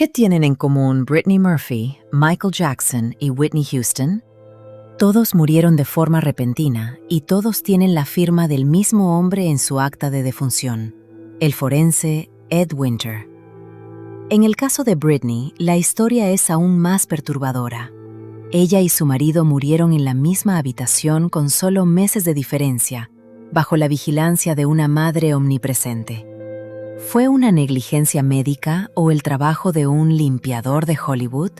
¿Qué tienen en común Brittany Murphy, Michael Jackson y Whitney Houston? Todos murieron de forma repentina y todos tienen la firma del mismo hombre en su acta de defunción, el forense Ed Winter. En el caso de Brittany, la historia es aún más perturbadora. Ella y su marido murieron en la misma habitación con solo meses de diferencia, bajo la vigilancia de una madre omnipresente. ¿Fue una negligencia médica o el trabajo de un limpiador de Hollywood?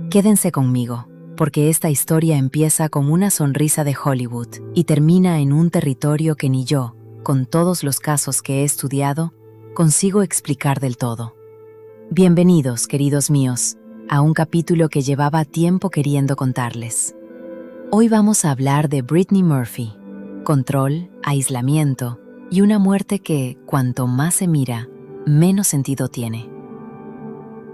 Quédense conmigo, porque esta historia empieza con una sonrisa de Hollywood y termina en un territorio que ni yo, con todos los casos que he estudiado, consigo explicar del todo. Bienvenidos, queridos míos, a un capítulo que llevaba tiempo queriendo contarles. Hoy vamos a hablar de Brittany Murphy, control, aislamiento y una muerte que, cuanto más se mira, menos sentido tiene.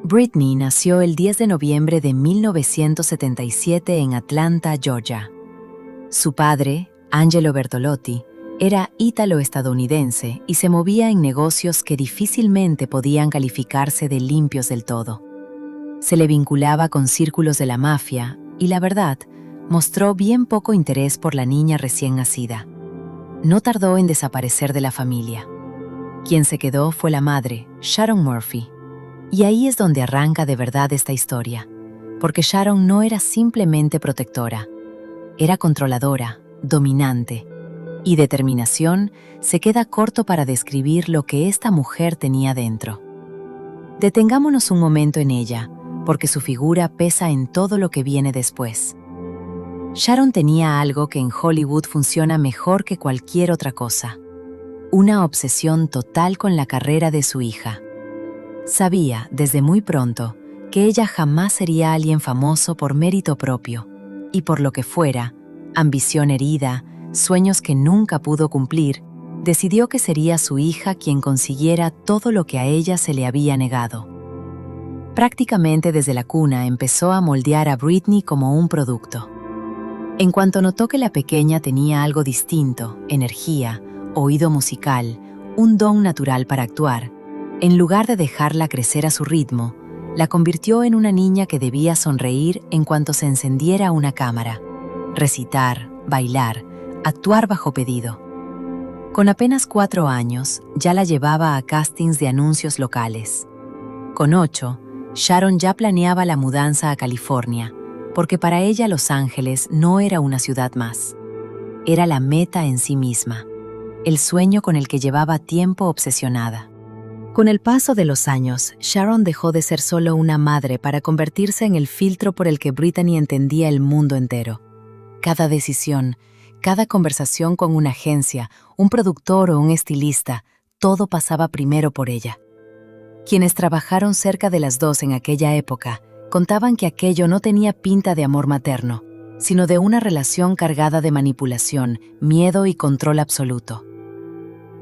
Brittany nació el 10 de noviembre de 1977 en Atlanta, Georgia. Su padre, Angelo Bertolotti, era ítalo-estadounidense y se movía en negocios que difícilmente podían calificarse de limpios del todo. Se le vinculaba con círculos de la mafia y, la verdad, mostró bien poco interés por la niña recién nacida. No tardó en desaparecer de la familia. Quien se quedó fue la madre, Sharon Murphy. Y ahí es donde arranca de verdad esta historia, porque Sharon no era simplemente protectora, era controladora, dominante, y determinación se queda corto para describir lo que esta mujer tenía dentro. Detengámonos un momento en ella, porque su figura pesa en todo lo que viene después. Sharon tenía algo que en Hollywood funciona mejor que cualquier otra cosa: una obsesión total con la carrera de su hija. Sabía, desde muy pronto, que ella jamás sería alguien famoso por mérito propio, y por lo que fuera, ambición herida, sueños que nunca pudo cumplir, decidió que sería su hija quien consiguiera todo lo que a ella se le había negado. Prácticamente desde la cuna empezó a moldear a Brittany como un producto. En cuanto notó que la pequeña tenía algo distinto, energía, oído musical, un don natural para actuar, en lugar de dejarla crecer a su ritmo, la convirtió en una niña que debía sonreír en cuanto se encendiera una cámara, recitar, bailar, actuar bajo pedido. Con apenas 4 años, ya la llevaba a castings de anuncios locales. Con 8, Sharon ya planeaba la mudanza a California, porque para ella Los Ángeles no era una ciudad más. Era la meta en sí misma, el sueño con el que llevaba tiempo obsesionada. Con el paso de los años, Sharon dejó de ser solo una madre para convertirse en el filtro por el que Brittany entendía el mundo entero. Cada decisión, cada conversación con una agencia, un productor o un estilista, todo pasaba primero por ella. Quienes trabajaron cerca de las dos en aquella época contaban que aquello no tenía pinta de amor materno, sino de una relación cargada de manipulación, miedo y control absoluto.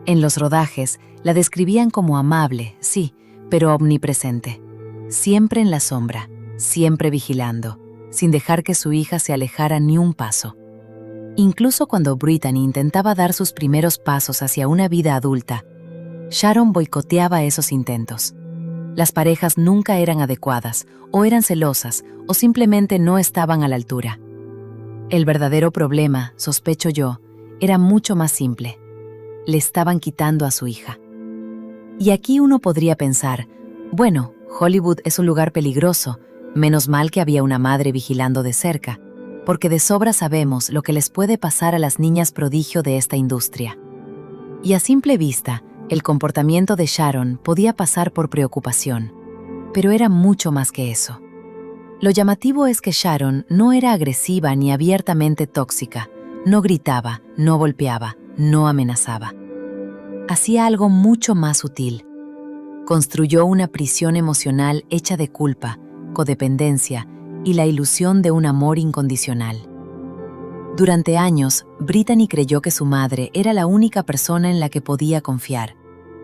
En los rodajes, la describían como amable, sí, pero omnipresente. Siempre en la sombra, siempre vigilando, sin dejar que su hija se alejara ni un paso. Incluso cuando Brittany intentaba dar sus primeros pasos hacia una vida adulta, Sharon boicoteaba esos intentos. Las parejas nunca eran adecuadas, o eran celosas, o simplemente no estaban a la altura. El verdadero problema, sospecho yo, era mucho más simple. Le estaban quitando a su hija. Y aquí uno podría pensar, bueno, Hollywood es un lugar peligroso, menos mal que había una madre vigilando de cerca, porque de sobra sabemos lo que les puede pasar a las niñas prodigio de esta industria. Y a simple vista, el comportamiento de Sharon podía pasar por preocupación, pero era mucho más que eso. Lo llamativo es que Sharon no era agresiva ni abiertamente tóxica, no gritaba, no golpeaba, no amenazaba. Hacía algo mucho más sutil. Construyó una prisión emocional hecha de culpa, codependencia y la ilusión de un amor incondicional. Durante años, Brittany creyó que su madre era la única persona en la que podía confiar,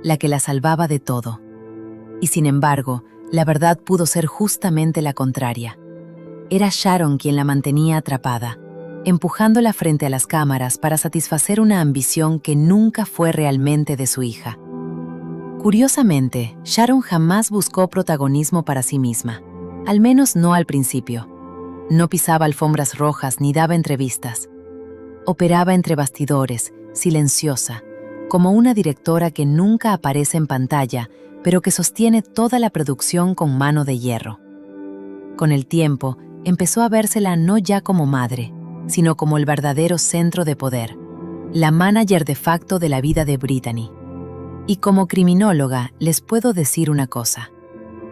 la que la salvaba de todo. Y sin embargo, la verdad pudo ser justamente la contraria. Era Sharon quien la mantenía atrapada, empujándola frente a las cámaras para satisfacer una ambición que nunca fue realmente de su hija. Curiosamente, Sharon jamás buscó protagonismo para sí misma, al menos no al principio. No pisaba alfombras rojas ni daba entrevistas. Operaba entre bastidores, silenciosa, como una directora que nunca aparece en pantalla, pero que sostiene toda la producción con mano de hierro. Con el tiempo, empezó a vérsela no ya como madre, sino como el verdadero centro de poder, la manager de facto de la vida de Brittany. Y como criminóloga, les puedo decir una cosa.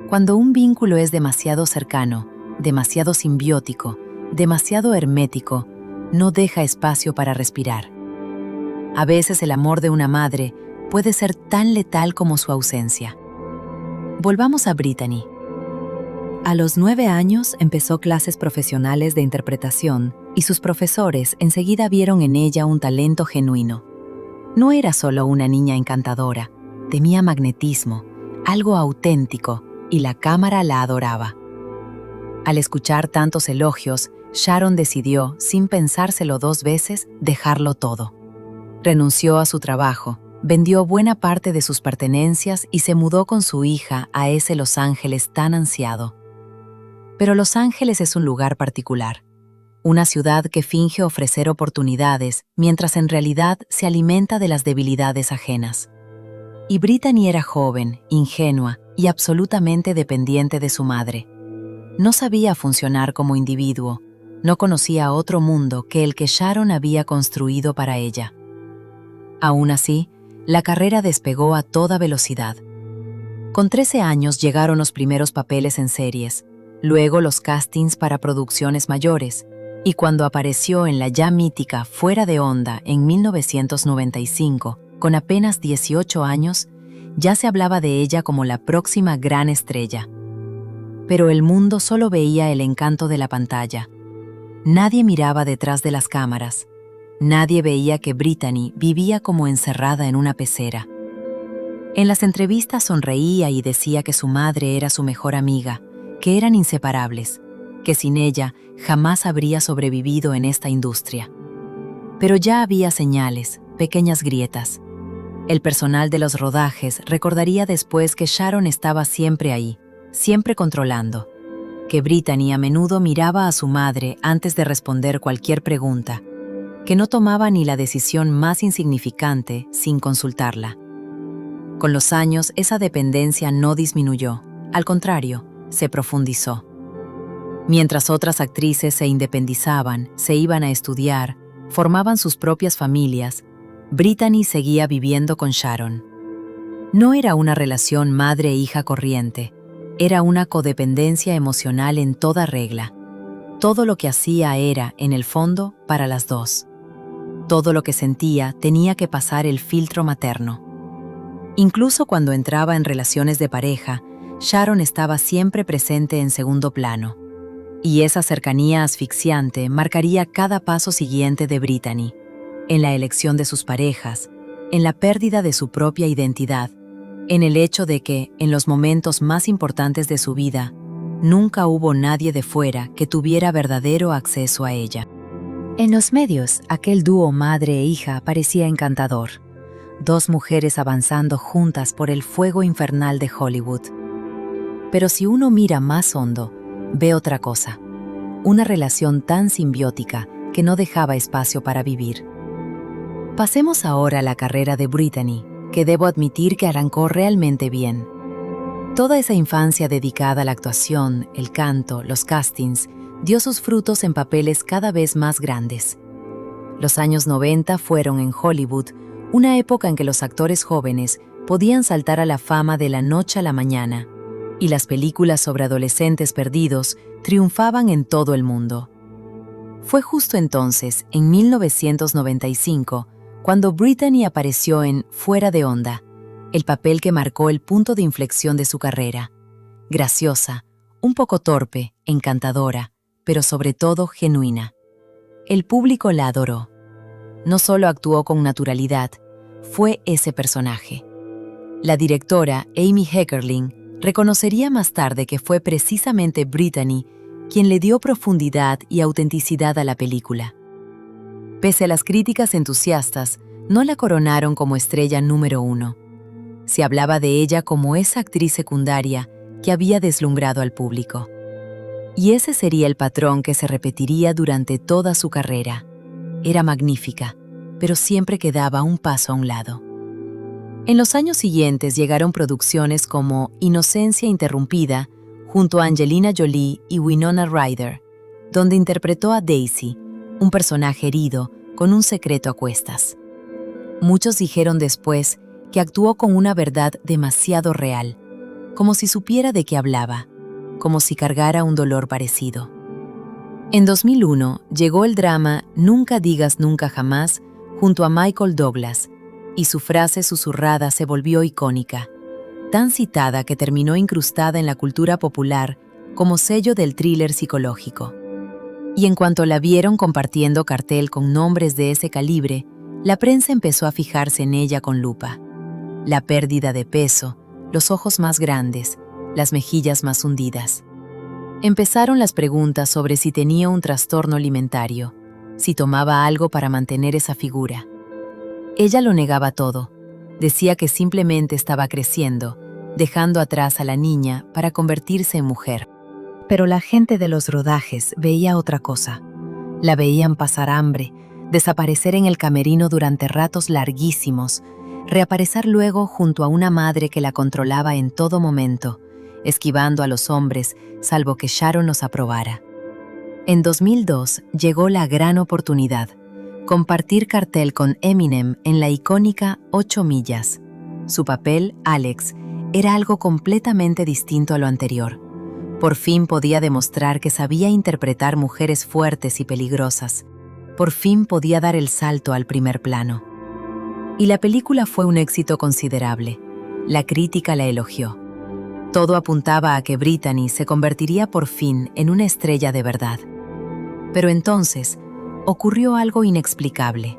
Cuando un vínculo es demasiado cercano, demasiado simbiótico, demasiado hermético, no deja espacio para respirar. A veces el amor de una madre puede ser tan letal como su ausencia. Volvamos a Brittany. A los 9 años empezó clases profesionales de interpretación y sus profesores enseguida vieron en ella un talento genuino. No era solo una niña encantadora, tenía magnetismo, algo auténtico, y la cámara la adoraba. Al escuchar tantos elogios, Sharon decidió, sin pensárselo 2 veces, dejarlo todo. Renunció a su trabajo, vendió buena parte de sus pertenencias y se mudó con su hija a ese Los Ángeles tan ansiado. Pero Los Ángeles es un lugar particular, una ciudad que finge ofrecer oportunidades mientras en realidad se alimenta de las debilidades ajenas. Y Brittany era joven, ingenua y absolutamente dependiente de su madre. No sabía funcionar como individuo, no conocía otro mundo que el que Sharon había construido para ella. Aún así, la carrera despegó a toda velocidad. Con 13 años llegaron los primeros papeles en series, luego los castings para producciones mayores, y cuando apareció en la ya mítica Fuera de Onda en 1995, con apenas 18 años, ya se hablaba de ella como la próxima gran estrella. Pero el mundo solo veía el encanto de la pantalla. Nadie miraba detrás de las cámaras. Nadie veía que Brittany vivía como encerrada en una pecera. En las entrevistas sonreía y decía que su madre era su mejor amiga, que eran inseparables, que sin ella jamás habría sobrevivido en esta industria. Pero ya había señales, pequeñas grietas. El personal de los rodajes recordaría después que Sharon estaba siempre ahí, siempre controlando, que Brittany a menudo miraba a su madre antes de responder cualquier pregunta, que no tomaba ni la decisión más insignificante sin consultarla. Con los años, esa dependencia no disminuyó, al contrario, se profundizó. Mientras otras actrices se independizaban, se iban a estudiar, formaban sus propias familias, Brittany seguía viviendo con Sharon. No era una relación madre-hija corriente, era una codependencia emocional en toda regla. Todo lo que hacía era, en el fondo, para las dos. Todo lo que sentía tenía que pasar el filtro materno. Incluso cuando entraba en relaciones de pareja, Sharon estaba siempre presente en segundo plano. Y esa cercanía asfixiante marcaría cada paso siguiente de Brittany, en la elección de sus parejas, en la pérdida de su propia identidad, en el hecho de que, en los momentos más importantes de su vida, nunca hubo nadie de fuera que tuviera verdadero acceso a ella. En los medios, aquel dúo madre e hija parecía encantador. 2 mujeres avanzando juntas por el fuego infernal de Hollywood. Pero si uno mira más hondo, ve otra cosa. Una relación tan simbiótica que no dejaba espacio para vivir. Pasemos ahora a la carrera de Brittany, que debo admitir que arrancó realmente bien. Toda esa infancia dedicada a la actuación, el canto, los castings, dio sus frutos en papeles cada vez más grandes. Los años 90 fueron en Hollywood una época en que los actores jóvenes podían saltar a la fama de la noche a la mañana, y las películas sobre adolescentes perdidos triunfaban en todo el mundo. Fue justo entonces, en 1995, cuando Brittany apareció en Fuera de Onda, el papel que marcó el punto de inflexión de su carrera. Graciosa, un poco torpe, encantadora, pero sobre todo genuina. El público la adoró. No solo actuó con naturalidad, fue ese personaje. La directora, Amy Heckerling, reconocería más tarde que fue precisamente Brittany quien le dio profundidad y autenticidad a la película. Pese a las críticas entusiastas, no la coronaron como estrella número 1. Se hablaba de ella como esa actriz secundaria que había deslumbrado al público. Y ese sería el patrón que se repetiría durante toda su carrera. Era magnífica, pero siempre quedaba un paso a un lado. En los años siguientes llegaron producciones como Inocencia Interrumpida, junto a Angelina Jolie y Winona Ryder, donde interpretó a Daisy, un personaje herido con un secreto a cuestas. Muchos dijeron después que actuó con una verdad demasiado real, como si supiera de qué hablaba, como si cargara un dolor parecido. En 2001 llegó el drama Nunca digas nunca jamás junto a Michael Douglas, y su frase susurrada se volvió icónica, tan citada que terminó incrustada en la cultura popular como sello del thriller psicológico. Y en cuanto la vieron compartiendo cartel con nombres de ese calibre, la prensa empezó a fijarse en ella con lupa. La pérdida de peso, los ojos más grandes, las mejillas más hundidas. Empezaron las preguntas sobre si tenía un trastorno alimentario, si tomaba algo para mantener esa figura. Ella lo negaba todo. Decía que simplemente estaba creciendo, dejando atrás a la niña para convertirse en mujer. Pero la gente de los rodajes veía otra cosa. La veían pasar hambre, desaparecer en el camerino durante ratos larguísimos, reaparecer luego junto a una madre que la controlaba en todo momento, esquivando a los hombres, salvo que Sharon los aprobara. En 2002 llegó la gran oportunidad, compartir cartel con Eminem en la icónica 8 millas. Su papel, Alex, era algo completamente distinto a lo anterior. Por fin podía demostrar que sabía interpretar mujeres fuertes y peligrosas. Por fin podía dar el salto al primer plano. Y la película fue un éxito considerable. La crítica la elogió. Todo apuntaba a que Brittany se convertiría por fin en una estrella de verdad. Pero entonces, ocurrió algo inexplicable.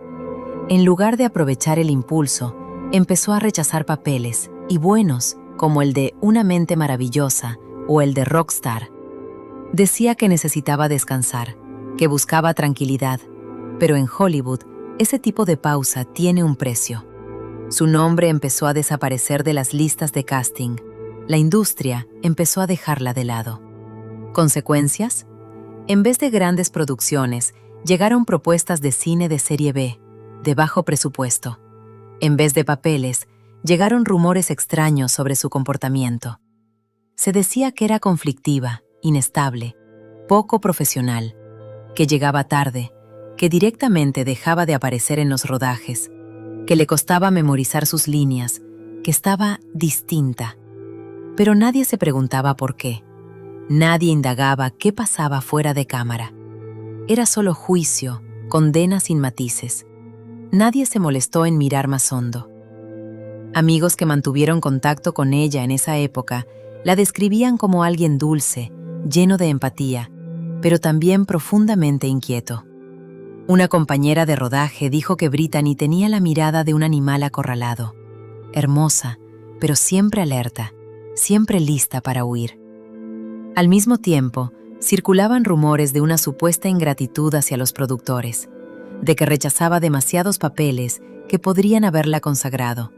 En lugar de aprovechar el impulso, empezó a rechazar papeles, y buenos, como el de Una mente maravillosa o el de Rockstar. Decía que necesitaba descansar, que buscaba tranquilidad, pero en Hollywood, ese tipo de pausa tiene un precio. Su nombre empezó a desaparecer de las listas de casting. La industria empezó a dejarla de lado. ¿Consecuencias? En vez de grandes producciones, llegaron propuestas de cine de serie B, de bajo presupuesto. En vez de papeles, llegaron rumores extraños sobre su comportamiento. Se decía que era conflictiva, inestable, poco profesional, que llegaba tarde, que directamente dejaba de aparecer en los rodajes, que le costaba memorizar sus líneas, que estaba distinta. Pero nadie se preguntaba por qué. Nadie indagaba qué pasaba fuera de cámara. Era solo juicio, condena sin matices. Nadie se molestó en mirar más hondo. Amigos que mantuvieron contacto con ella en esa época la describían como alguien dulce, lleno de empatía, pero también profundamente inquieto. Una compañera de rodaje dijo que Brittany tenía la mirada de un animal acorralado, hermosa, pero siempre alerta, siempre lista para huir. Al mismo tiempo, circulaban rumores de una supuesta ingratitud hacia los productores, de que rechazaba demasiados papeles que podrían haberla consagrado,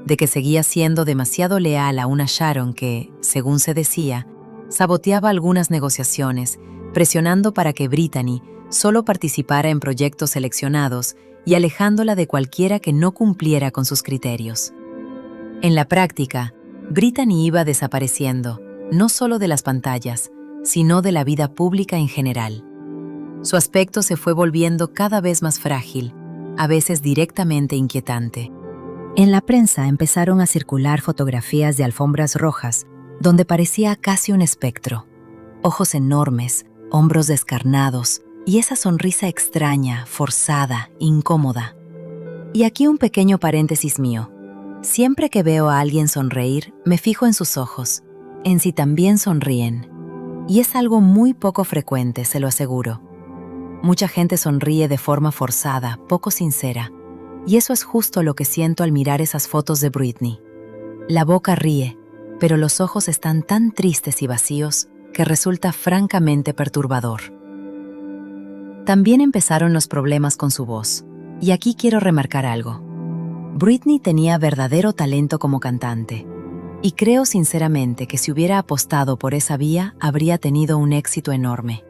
de que seguía siendo demasiado leal a una Sharon que, según se decía, saboteaba algunas negociaciones, presionando para que Brittany solo participara en proyectos seleccionados y alejándola de cualquiera que no cumpliera con sus criterios. En la práctica, Brittany iba desapareciendo, no solo de las pantallas, sino de la vida pública en general. Su aspecto se fue volviendo cada vez más frágil, a veces directamente inquietante. En la prensa empezaron a circular fotografías de alfombras rojas, donde parecía casi un espectro. Ojos enormes, hombros descarnados, y esa sonrisa extraña, forzada, incómoda. Y aquí un pequeño paréntesis mío. Siempre que veo a alguien sonreír, me fijo en sus ojos, en si también sonríen. Y es algo muy poco frecuente, se lo aseguro. Mucha gente sonríe de forma forzada, poco sincera. Y eso es justo lo que siento al mirar esas fotos de Brittany. La boca ríe, pero los ojos están tan tristes y vacíos que resulta francamente perturbador. También empezaron los problemas con su voz. Y aquí quiero remarcar algo. Britney tenía verdadero talento como cantante, y creo sinceramente que si hubiera apostado por esa vía, habría tenido un éxito enorme.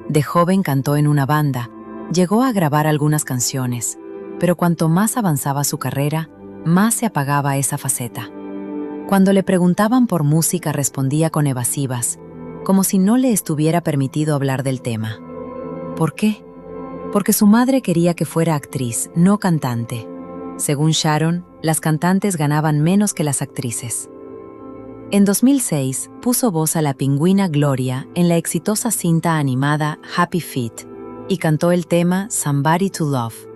De joven cantó en una banda, llegó a grabar algunas canciones, pero cuanto más avanzaba su carrera, más se apagaba esa faceta. Cuando le preguntaban por música respondía con evasivas, como si no le estuviera permitido hablar del tema. ¿Por qué? Porque su madre quería que fuera actriz, no cantante. Según Sharon, las cantantes ganaban menos que las actrices. En 2006, puso voz a la pingüina Gloria en la exitosa cinta animada Happy Feet y cantó el tema Somebody to Love.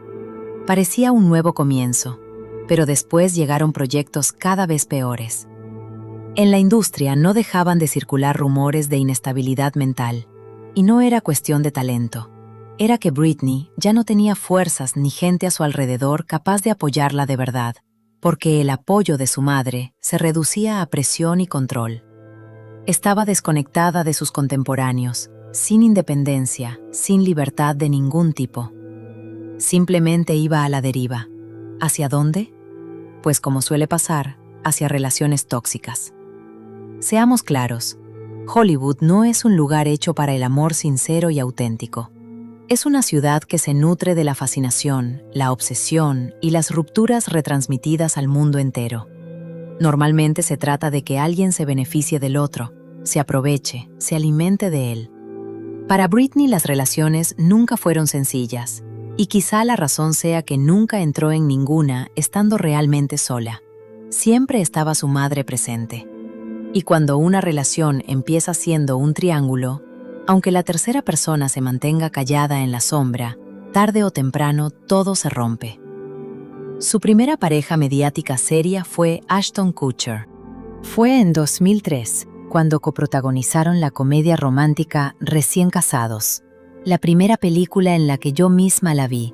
Parecía un nuevo comienzo, pero después llegaron proyectos cada vez peores. En la industria no dejaban de circular rumores de inestabilidad mental, y no era cuestión de talento. Era que Britney ya no tenía fuerzas ni gente a su alrededor capaz de apoyarla de verdad, porque el apoyo de su madre se reducía a presión y control. Estaba desconectada de sus contemporáneos, sin independencia, sin libertad de ningún tipo. Simplemente iba a la deriva. ¿Hacia dónde? Pues como suele pasar, hacia relaciones tóxicas. Seamos claros, Hollywood no es un lugar hecho para el amor sincero y auténtico. Es una ciudad que se nutre de la fascinación, la obsesión y las rupturas retransmitidas al mundo entero. Normalmente se trata de que alguien se beneficie del otro, se aproveche, se alimente de él. Para Britney las relaciones nunca fueron sencillas, y quizá la razón sea que nunca entró en ninguna estando realmente sola. Siempre estaba su madre presente. Y cuando una relación empieza siendo un triángulo, aunque la tercera persona se mantenga callada en la sombra, tarde o temprano todo se rompe. Su primera pareja mediática seria fue Ashton Kutcher. Fue en 2003, cuando coprotagonizaron la comedia romántica Recién casados, la primera película en la que yo misma la vi,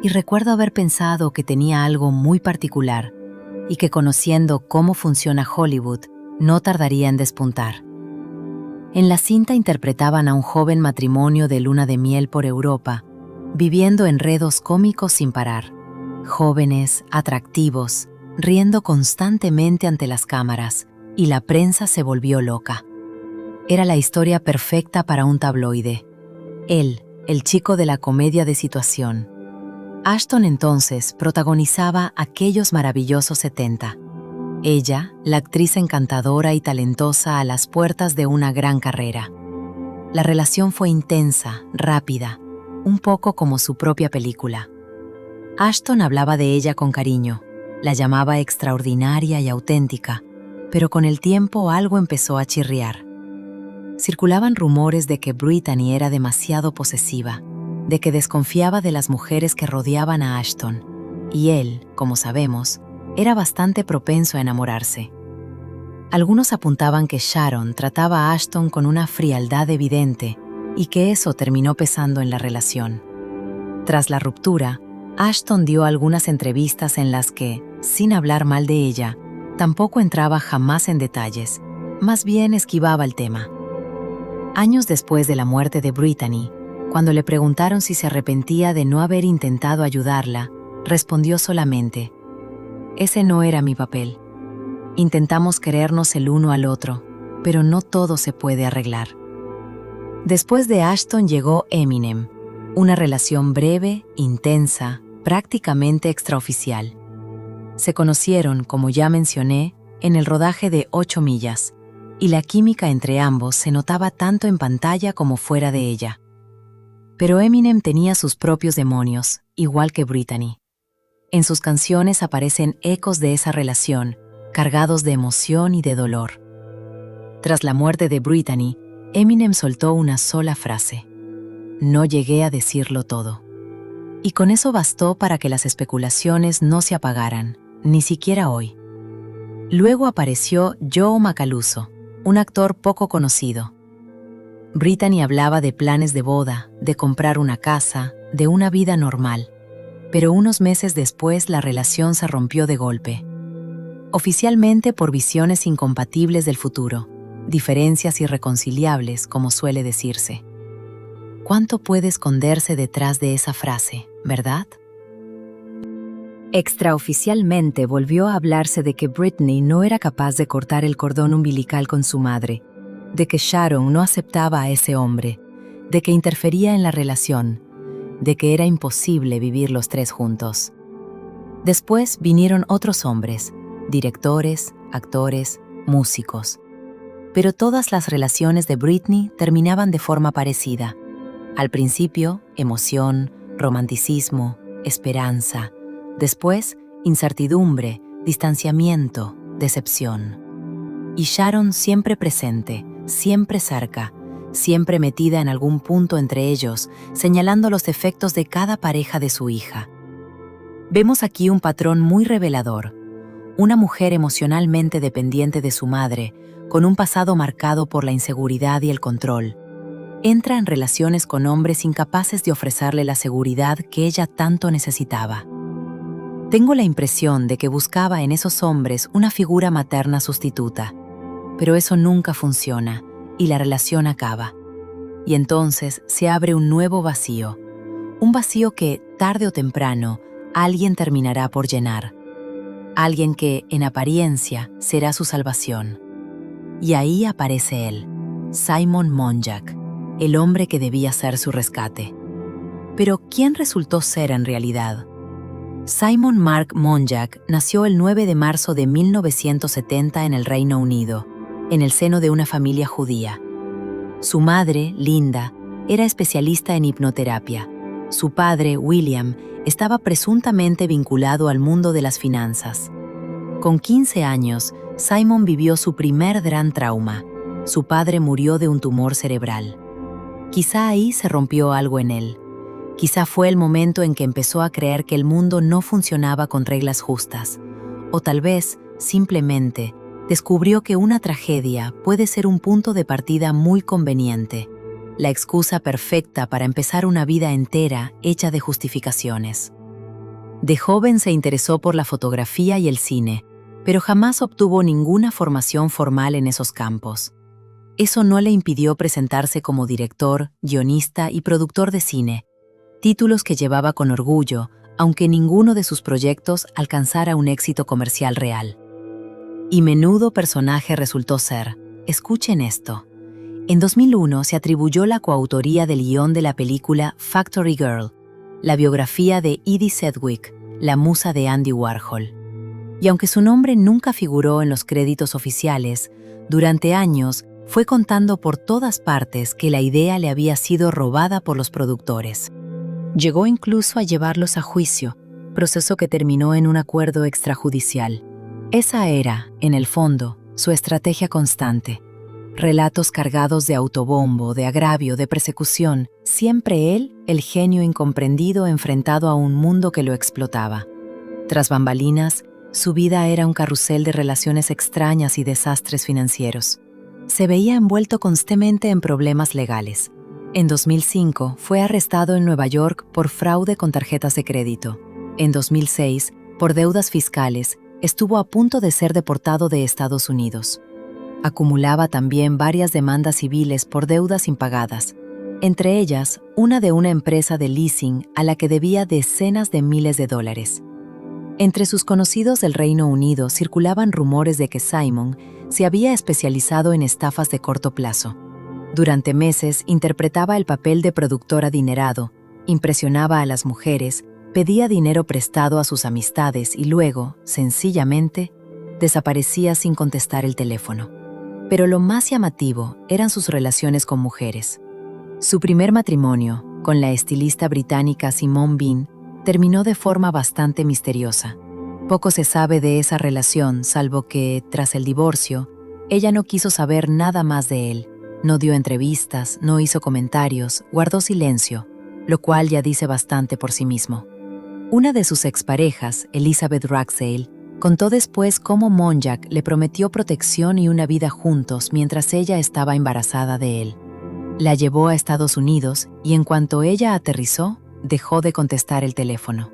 y recuerdo haber pensado que tenía algo muy particular y que conociendo cómo funciona Hollywood, no tardaría en despuntar. En la cinta interpretaban a un joven matrimonio de luna de miel por Europa, viviendo enredos cómicos sin parar. Jóvenes, atractivos, riendo constantemente ante las cámaras, y la prensa se volvió loca. Era la historia perfecta para un tabloide. Él, el chico de la comedia de situación. Ashton entonces protagonizaba aquellos maravillosos 70. Ella, la actriz encantadora y talentosa a las puertas de una gran carrera. La relación fue intensa, rápida, un poco como su propia película. Ashton hablaba de ella con cariño, la llamaba extraordinaria y auténtica, pero con el tiempo algo empezó a chirriar. Circulaban rumores de que Britney era demasiado posesiva, de que desconfiaba de las mujeres que rodeaban a Ashton, y él, como sabemos, era bastante propenso a enamorarse. Algunos apuntaban que Sharon trataba a Ashton con una frialdad evidente y que eso terminó pesando en la relación. Tras la ruptura, Ashton dio algunas entrevistas en las que, sin hablar mal de ella, tampoco entraba jamás en detalles, más bien esquivaba el tema. Años después de la muerte de Britney, cuando le preguntaron si se arrepentía de no haber intentado ayudarla, respondió solamente: «Ese no era mi papel. Intentamos querernos el uno al otro, pero no todo se puede arreglar». Después de Ashton llegó Eminem, una relación breve, intensa, prácticamente extraoficial. Se conocieron, como ya mencioné, en el rodaje de 8 millas, y la química entre ambos se notaba tanto en pantalla como fuera de ella. Pero Eminem tenía sus propios demonios, igual que Britney. En sus canciones aparecen ecos de esa relación, cargados de emoción y de dolor. Tras la muerte de Britney, Eminem soltó una sola frase: «No llegué a decirlo todo». Y con eso bastó para que las especulaciones no se apagaran, ni siquiera hoy. Luego apareció Joe Macaluso, un actor poco conocido. Britney hablaba de planes de boda, de comprar una casa, de una vida normal. Pero unos meses después la relación se rompió de golpe. Oficialmente por visiones incompatibles del futuro, diferencias irreconciliables, como suele decirse. ¿Cuánto puede esconderse detrás de esa frase, verdad? Extraoficialmente volvió a hablarse de que Britney no era capaz de cortar el cordón umbilical con su madre, de que Sharon no aceptaba a ese hombre, de que interfería en la relación, de que era imposible vivir los tres juntos. Después vinieron otros hombres, directores, actores, músicos. Pero todas las relaciones de Britney terminaban de forma parecida. Al principio, emoción, romanticismo, esperanza. Después, incertidumbre, distanciamiento, decepción. Y Sharon siempre presente, siempre cerca, siempre metida en algún punto entre ellos, señalando los defectos de cada pareja de su hija. Vemos aquí un patrón muy revelador. Una mujer emocionalmente dependiente de su madre, con un pasado marcado por la inseguridad y el control, entra en relaciones con hombres incapaces de ofrecerle la seguridad que ella tanto necesitaba. Tengo la impresión de que buscaba en esos hombres una figura materna sustituta, pero eso nunca funciona y la relación acaba. Y entonces se abre un nuevo vacío, un vacío que, tarde o temprano, alguien terminará por llenar. Alguien que, en apariencia, será su salvación. Y ahí aparece él, Simon Monjack, el hombre que debía ser su rescate. Pero, ¿quién resultó ser en realidad? Simon Mark Monjack nació el 9 de marzo de 1970 en el Reino Unido, en el seno de una familia judía. Su madre, Linda, era especialista en hipnoterapia. Su padre, William, estaba presuntamente vinculado al mundo de las finanzas. Con 15 años, Simon vivió su primer gran trauma. Su padre murió de un tumor cerebral. Quizá ahí se rompió algo en él. Quizá fue el momento en que empezó a creer que el mundo no funcionaba con reglas justas. O tal vez, simplemente, descubrió que una tragedia puede ser un punto de partida muy conveniente, la excusa perfecta para empezar una vida entera hecha de justificaciones. De joven se interesó por la fotografía y el cine, pero jamás obtuvo ninguna formación formal en esos campos. Eso no le impidió presentarse como director, guionista y productor de cine, títulos que llevaba con orgullo, aunque ninguno de sus proyectos alcanzara un éxito comercial real. Y menudo personaje resultó ser. Escuchen esto. En 2001 se atribuyó la coautoría del guión de la película Factory Girl, la biografía de Edie Sedgwick, la musa de Andy Warhol. Y aunque su nombre nunca figuró en los créditos oficiales, durante años fue contando por todas partes que la idea le había sido robada por los productores. Llegó incluso a llevarlos a juicio, proceso que terminó en un acuerdo extrajudicial. Esa era, en el fondo, su estrategia constante. Relatos cargados de autobombo, de agravio, de persecución, siempre él, el genio incomprendido enfrentado a un mundo que lo explotaba. Tras bambalinas, su vida era un carrusel de relaciones extrañas y desastres financieros. Se veía envuelto constantemente en problemas legales. En 2005 fue arrestado en Nueva York por fraude con tarjetas de crédito. En 2006, por deudas fiscales, estuvo a punto de ser deportado de Estados Unidos. Acumulaba también varias demandas civiles por deudas impagadas, entre ellas una de una empresa de leasing a la que debía decenas de miles de dólares. Entre sus conocidos del Reino Unido circulaban rumores de que Simon se había especializado en estafas de corto plazo. Durante meses interpretaba el papel de productor adinerado, impresionaba a las mujeres, pedía dinero prestado a sus amistades y luego, sencillamente, desaparecía sin contestar el teléfono. Pero lo más llamativo eran sus relaciones con mujeres. Su primer matrimonio, con la estilista británica Simone Bean, terminó de forma bastante misteriosa. Poco se sabe de esa relación, salvo que, tras el divorcio, ella no quiso saber nada más de él. No dio entrevistas, no hizo comentarios, guardó silencio, lo cual ya dice bastante por sí mismo. Una de sus exparejas, Elizabeth Ragsdale, contó después cómo Monjack le prometió protección y una vida juntos mientras ella estaba embarazada de él. La llevó a Estados Unidos y en cuanto ella aterrizó, dejó de contestar el teléfono.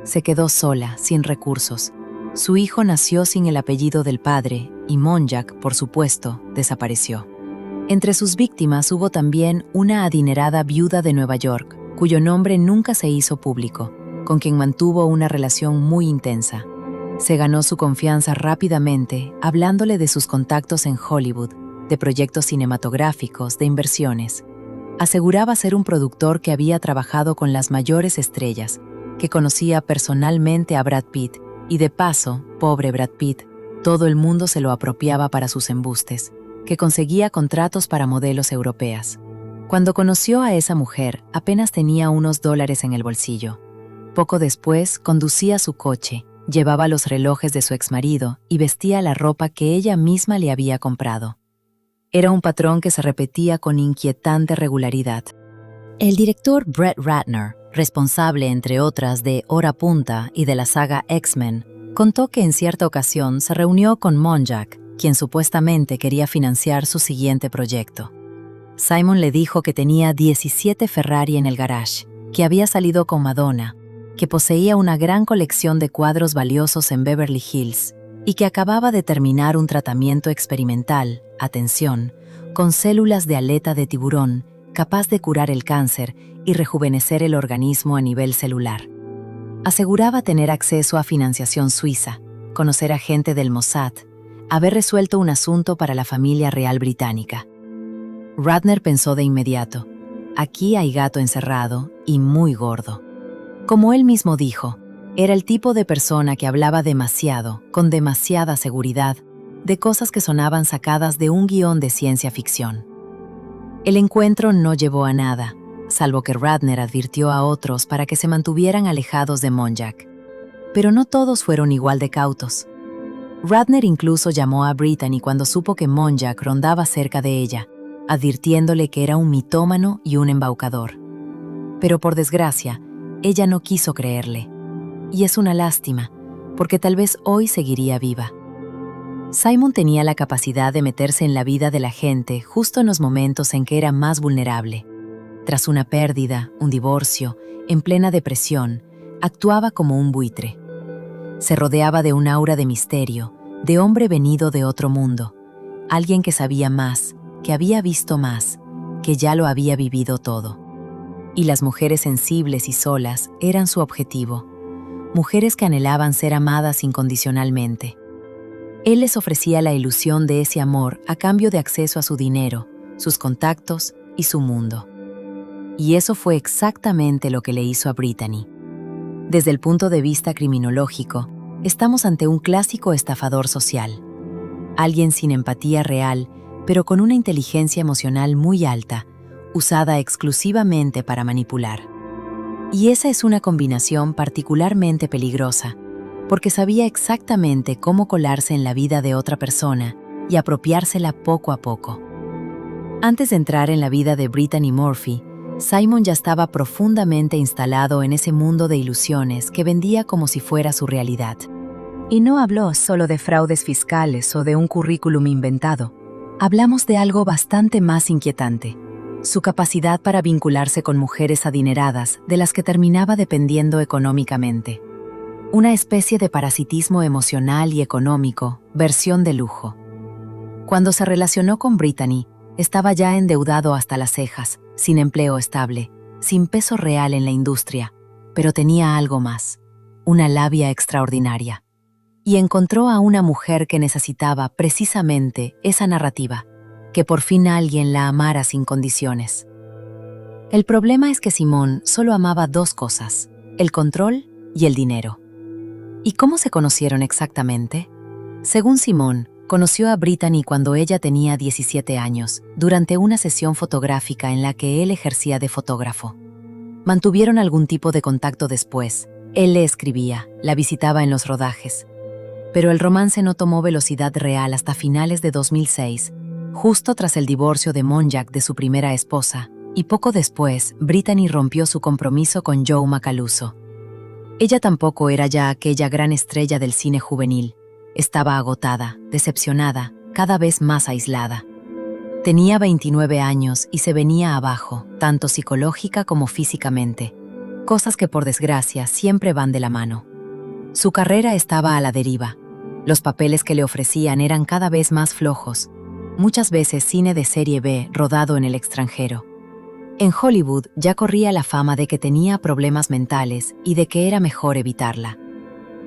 Se quedó sola, sin recursos. Su hijo nació sin el apellido del padre y Monjack, por supuesto, desapareció. Entre sus víctimas hubo también una adinerada viuda de Nueva York, cuyo nombre nunca se hizo público, con quien mantuvo una relación muy intensa. Se ganó su confianza rápidamente, hablándole de sus contactos en Hollywood, de proyectos cinematográficos, de inversiones. Aseguraba ser un productor que había trabajado con las mayores estrellas, que conocía personalmente a Brad Pitt, y de paso, pobre Brad Pitt, todo el mundo se lo apropiaba para sus embustes, que conseguía contratos para modelos europeas. Cuando conoció a esa mujer, apenas tenía unos dólares en el bolsillo. Poco después, conducía su coche, llevaba los relojes de su exmarido y vestía la ropa que ella misma le había comprado. Era un patrón que se repetía con inquietante regularidad. El director Brett Ratner, responsable entre otras de Hora Punta y de la saga X-Men, contó que en cierta ocasión se reunió con Monjack, quien supuestamente quería financiar su siguiente proyecto. Simon le dijo que tenía 17 Ferrari en el garage, que había salido con Madonna, que poseía una gran colección de cuadros valiosos en Beverly Hills y que acababa de terminar un tratamiento experimental, atención, con células de aleta de tiburón, capaz de curar el cáncer y rejuvenecer el organismo a nivel celular. Aseguraba tener acceso a financiación suiza, conocer a gente del Mossad, haber resuelto un asunto para la familia real británica. Ratner pensó de inmediato, aquí hay gato encerrado y muy gordo. Como él mismo dijo, era el tipo de persona que hablaba demasiado, con demasiada seguridad, de cosas que sonaban sacadas de un guión de ciencia ficción. El encuentro no llevó a nada, salvo que Ratner advirtió a otros para que se mantuvieran alejados de Monjack. Pero no todos fueron igual de cautos. Ratner incluso llamó a Brittany cuando supo que Monjack rondaba cerca de ella, advirtiéndole que era un mitómano y un embaucador. Pero por desgracia, ella no quiso creerle. Y es una lástima, porque tal vez hoy seguiría viva. Simon tenía la capacidad de meterse en la vida de la gente justo en los momentos en que era más vulnerable. Tras una pérdida, un divorcio, en plena depresión, actuaba como un buitre. Se rodeaba de un aura de misterio, de hombre venido de otro mundo, alguien que sabía más, que había visto más, que ya lo había vivido todo. Y las mujeres sensibles y solas eran su objetivo, mujeres que anhelaban ser amadas incondicionalmente. Él les ofrecía la ilusión de ese amor a cambio de acceso a su dinero, sus contactos y su mundo. Y eso fue exactamente lo que le hizo a Brittany. Desde el punto de vista criminológico, estamos ante un clásico estafador social. Alguien sin empatía real, pero con una inteligencia emocional muy alta, usada exclusivamente para manipular. Y esa es una combinación particularmente peligrosa, porque sabía exactamente cómo colarse en la vida de otra persona y apropiársela poco a poco. Antes de entrar en la vida de Brittany Murphy, Simon ya estaba profundamente instalado en ese mundo de ilusiones que vendía como si fuera su realidad. Y no habló solo de fraudes fiscales o de un currículum inventado. Hablamos de algo bastante más inquietante: su capacidad para vincularse con mujeres adineradas de las que terminaba dependiendo económicamente. Una especie de parasitismo emocional y económico, versión de lujo. Cuando se relacionó con Brittany, estaba ya endeudado hasta las cejas, sin empleo estable, sin peso real en la industria, pero tenía algo más, una labia extraordinaria. Y encontró a una mujer que necesitaba precisamente esa narrativa, que por fin alguien la amara sin condiciones. El problema es que Simón solo amaba dos cosas: el control y el dinero. ¿Y cómo se conocieron exactamente? Según Simón, conoció a Brittany cuando ella tenía 17 años, durante una sesión fotográfica en la que él ejercía de fotógrafo. Mantuvieron algún tipo de contacto después. Él le escribía, la visitaba en los rodajes. Pero el romance no tomó velocidad real hasta finales de 2006, justo tras el divorcio de Monjack de su primera esposa, y poco después, Brittany rompió su compromiso con Joe Macaluso. Ella tampoco era ya aquella gran estrella del cine juvenil. Estaba agotada, decepcionada, cada vez más aislada. Tenía 29 años y se venía abajo, tanto psicológica como físicamente, cosas que por desgracia siempre van de la mano. Su carrera estaba a la deriva. Los papeles que le ofrecían eran cada vez más flojos, muchas veces cine de serie B rodado en el extranjero. En Hollywood ya corría la fama de que tenía problemas mentales y de que era mejor evitarla.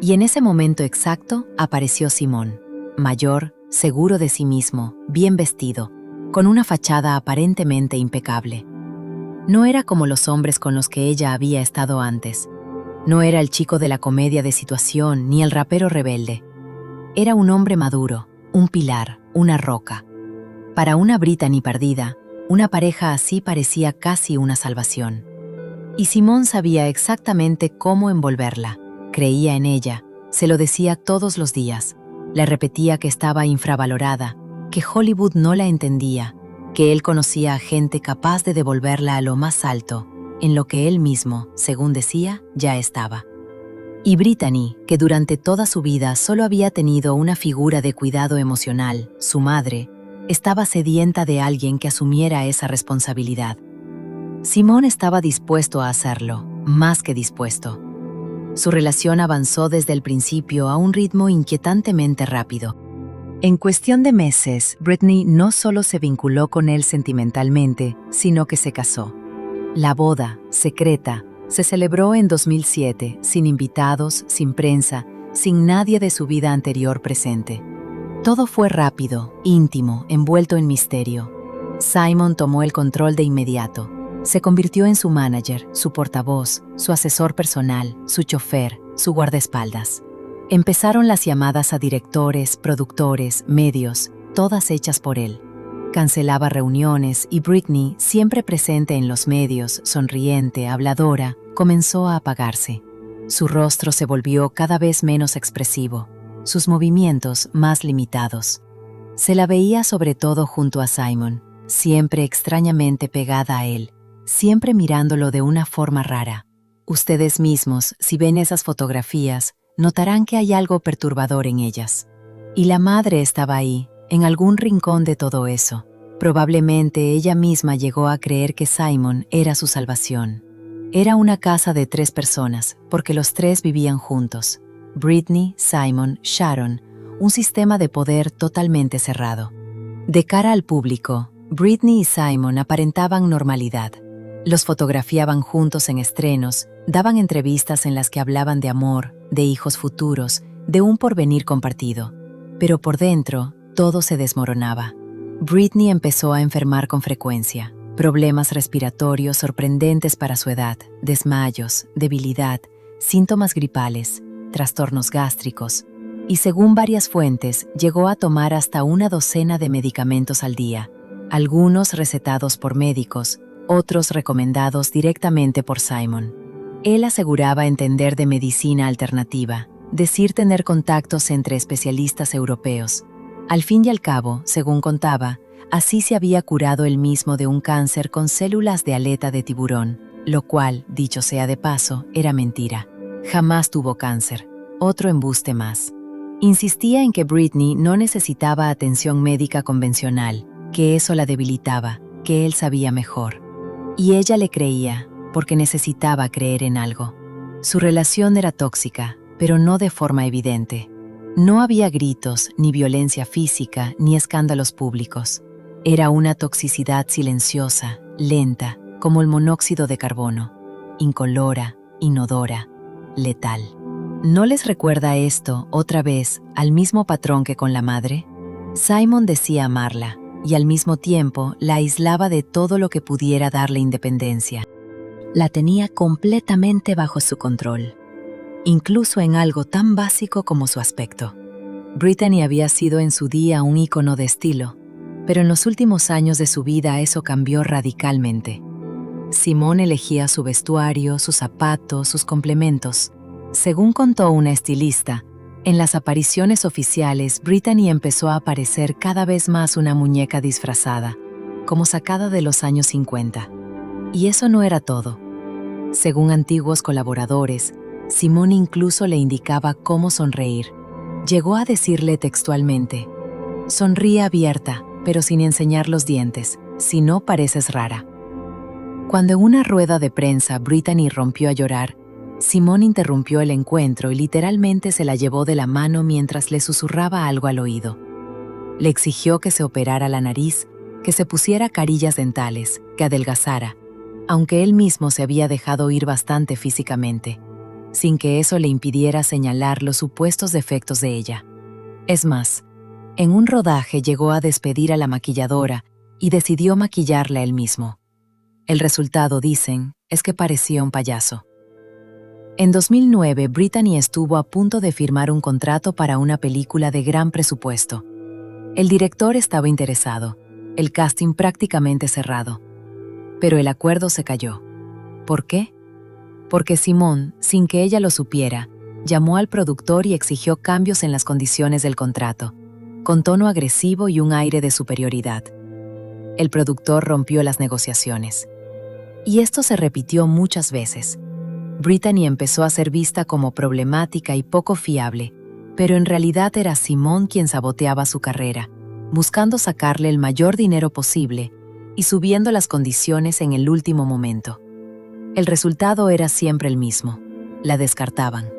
Y en ese momento exacto apareció Simón, mayor, seguro de sí mismo, bien vestido, con una fachada aparentemente impecable. No era como los hombres con los que ella había estado antes. No era el chico de la comedia de situación ni el rapero rebelde. Era un hombre maduro, un pilar, una roca. Para una Brittany perdida, una pareja así parecía casi una salvación. Y Simón sabía exactamente cómo envolverla. Creía en ella, se lo decía todos los días. Le repetía que estaba infravalorada, que Hollywood no la entendía, que él conocía a gente capaz de devolverla a lo más alto, en lo que él mismo, según decía, ya estaba. Y Brittany, que durante toda su vida solo había tenido una figura de cuidado emocional, su madre, estaba sedienta de alguien que asumiera esa responsabilidad. Simón estaba dispuesto a hacerlo, más que dispuesto. Su relación avanzó desde el principio a un ritmo inquietantemente rápido. En cuestión de meses, Brittany no solo se vinculó con él sentimentalmente, sino que se casó. La boda, secreta, se celebró en 2007, sin invitados, sin prensa, sin nadie de su vida anterior presente. Todo fue rápido, íntimo, envuelto en misterio. Simon tomó el control de inmediato. Se convirtió en su manager, su portavoz, su asesor personal, su chofer, su guardaespaldas. Empezaron las llamadas a directores, productores, medios, todas hechas por él. Cancelaba reuniones y Brittany, siempre presente en los medios, sonriente, habladora, comenzó a apagarse. Su rostro se volvió cada vez menos expresivo, sus movimientos más limitados. Se la veía sobre todo junto a Simon, siempre extrañamente pegada a él, siempre mirándolo de una forma rara. Ustedes mismos, si ven esas fotografías, notarán que hay algo perturbador en ellas. Y la madre estaba ahí, en algún rincón de todo eso. Probablemente ella misma llegó a creer que Simon era su salvación. Era una casa de 3 personas, porque los 3 vivían juntos. Brittany, Simon, Sharon, un sistema de poder totalmente cerrado. De cara al público, Brittany y Simon aparentaban normalidad. Los fotografiaban juntos en estrenos, daban entrevistas en las que hablaban de amor, de hijos futuros, de un porvenir compartido. Pero por dentro, todo se desmoronaba. Brittany empezó a enfermar con frecuencia. Problemas respiratorios sorprendentes para su edad, desmayos, debilidad, síntomas gripales, trastornos gástricos, y según varias fuentes, llegó a tomar hasta una docena de medicamentos al día, algunos recetados por médicos, otros recomendados directamente por Simon. Él aseguraba entender de medicina alternativa, decir tener contactos entre especialistas europeos. Al fin y al cabo, según contaba, así se había curado él mismo de un cáncer con células de aleta de tiburón, lo cual, dicho sea de paso, era mentira. Jamás tuvo cáncer. Otro embuste más. Insistía en que Brittany no necesitaba atención médica convencional, que eso la debilitaba, que él sabía mejor. Y ella le creía, porque necesitaba creer en algo. Su relación era tóxica, pero no de forma evidente. No había gritos, ni violencia física, ni escándalos públicos. Era una toxicidad silenciosa, lenta, como el monóxido de carbono, incolora, inodora, letal. ¿No les recuerda esto, otra vez, al mismo patrón que con la madre? Simon decía amarla, y al mismo tiempo la aislaba de todo lo que pudiera darle independencia. La tenía completamente bajo su control, incluso en algo tan básico como su aspecto. Brittany había sido en su día un ícono de estilo, pero en los últimos años de su vida eso cambió radicalmente. Simón elegía su vestuario, sus zapatos, sus complementos. Según contó una estilista, en las apariciones oficiales, Brittany empezó a parecer cada vez más una muñeca disfrazada, como sacada de los años 50. Y eso no era todo. Según antiguos colaboradores, Simón incluso le indicaba cómo sonreír. Llegó a decirle textualmente: «Sonríe abierta, pero sin enseñar los dientes, si no pareces rara». Cuando en una rueda de prensa Brittany rompió a llorar, Simón interrumpió el encuentro y literalmente se la llevó de la mano mientras le susurraba algo al oído. Le exigió que se operara la nariz, que se pusiera carillas dentales, que adelgazara, aunque él mismo se había dejado ir bastante físicamente, sin que eso le impidiera señalar los supuestos defectos de ella. Es más, en un rodaje llegó a despedir a la maquilladora y decidió maquillarla él mismo. El resultado, dicen, es que parecía un payaso. En 2009, Brittany estuvo a punto de firmar un contrato para una película de gran presupuesto. El director estaba interesado, el casting prácticamente cerrado. Pero el acuerdo se cayó. ¿Por qué? Porque Simone, sin que ella lo supiera, llamó al productor y exigió cambios en las condiciones del contrato, con tono agresivo y un aire de superioridad. El productor rompió las negociaciones. Y esto se repitió muchas veces. Brittany empezó a ser vista como problemática y poco fiable, pero en realidad era Simone quien saboteaba su carrera, buscando sacarle el mayor dinero posible y subiendo las condiciones en el último momento. El resultado era siempre el mismo: la descartaban.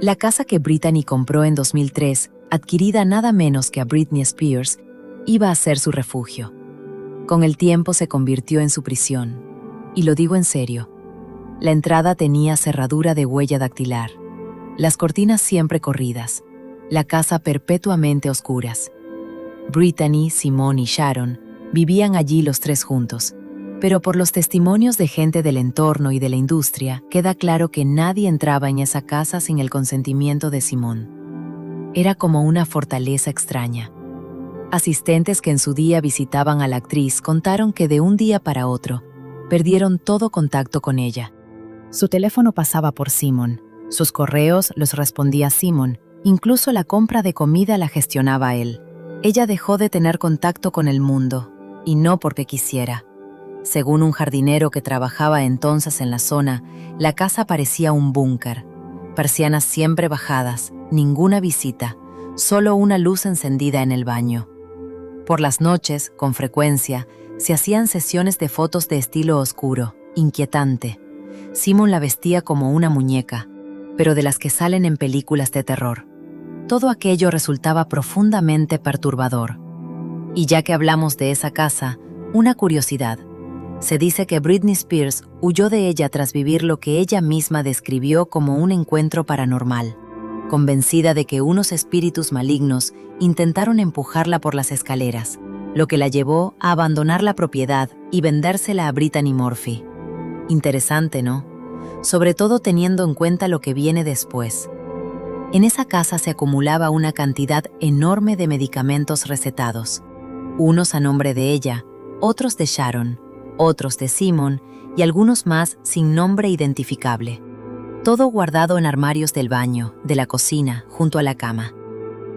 La casa que Brittany compró en 2003, adquirida nada menos que a Britney Spears, iba a ser su refugio. Con el tiempo se convirtió en su prisión. Y lo digo en serio. La entrada tenía cerradura de huella dactilar, las cortinas siempre corridas, la casa perpetuamente a oscuras. Brittany, Simone y Sharon vivían allí los tres juntos, pero por los testimonios de gente del entorno y de la industria, queda claro que nadie entraba en esa casa sin el consentimiento de Simone. Era como una fortaleza extraña. Asistentes que en su día visitaban a la actriz contaron que de un día para otro perdieron todo contacto con ella. Su teléfono pasaba por Simone, sus correos los respondía Simone, incluso la compra de comida la gestionaba él. Ella dejó de tener contacto con el mundo, y no porque quisiera. Según un jardinero que trabajaba entonces en la zona, la casa parecía un búnker. Persianas siempre bajadas, ninguna visita, solo una luz encendida en el baño. Por las noches, con frecuencia, se hacían sesiones de fotos de estilo oscuro, inquietante. Simone la vestía como una muñeca, pero de las que salen en películas de terror. Todo aquello resultaba profundamente perturbador. Y ya que hablamos de esa casa, una curiosidad. Se dice que Britney Spears huyó de ella tras vivir lo que ella misma describió como un encuentro paranormal, convencida de que unos espíritus malignos intentaron empujarla por las escaleras, lo que la llevó a abandonar la propiedad y vendérsela a Brittany Murphy. Interesante, ¿no? Sobre todo teniendo en cuenta lo que viene después. En esa casa se acumulaba una cantidad enorme de medicamentos recetados, unos a nombre de ella, otros de Sharon, otros de Simone y algunos más sin nombre identificable. Todo guardado en armarios del baño, de la cocina, junto a la cama.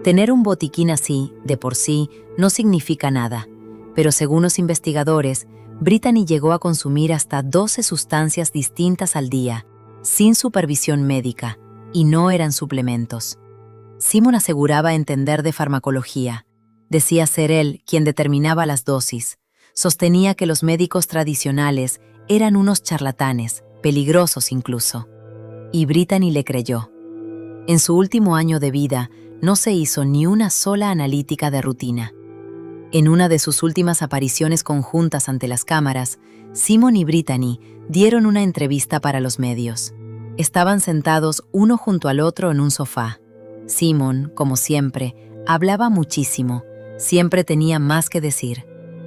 Tener un botiquín así, de por sí, no significa nada, pero según los investigadores, Brittany llegó a consumir hasta 12 sustancias distintas al día, sin supervisión médica, y no eran suplementos. Simone aseguraba entender de farmacología. Decía ser él quien determinaba las dosis. Sostenía que los médicos tradicionales eran unos charlatanes, peligrosos incluso. Y Brittany le creyó. En su último año de vida, no se hizo ni una sola analítica de rutina. En una de sus últimas apariciones conjuntas ante las cámaras, Simone y Brittany dieron una entrevista para los medios. Estaban sentados uno junto al otro en un sofá. Simone, como siempre, hablaba muchísimo, siempre tenía más que decir.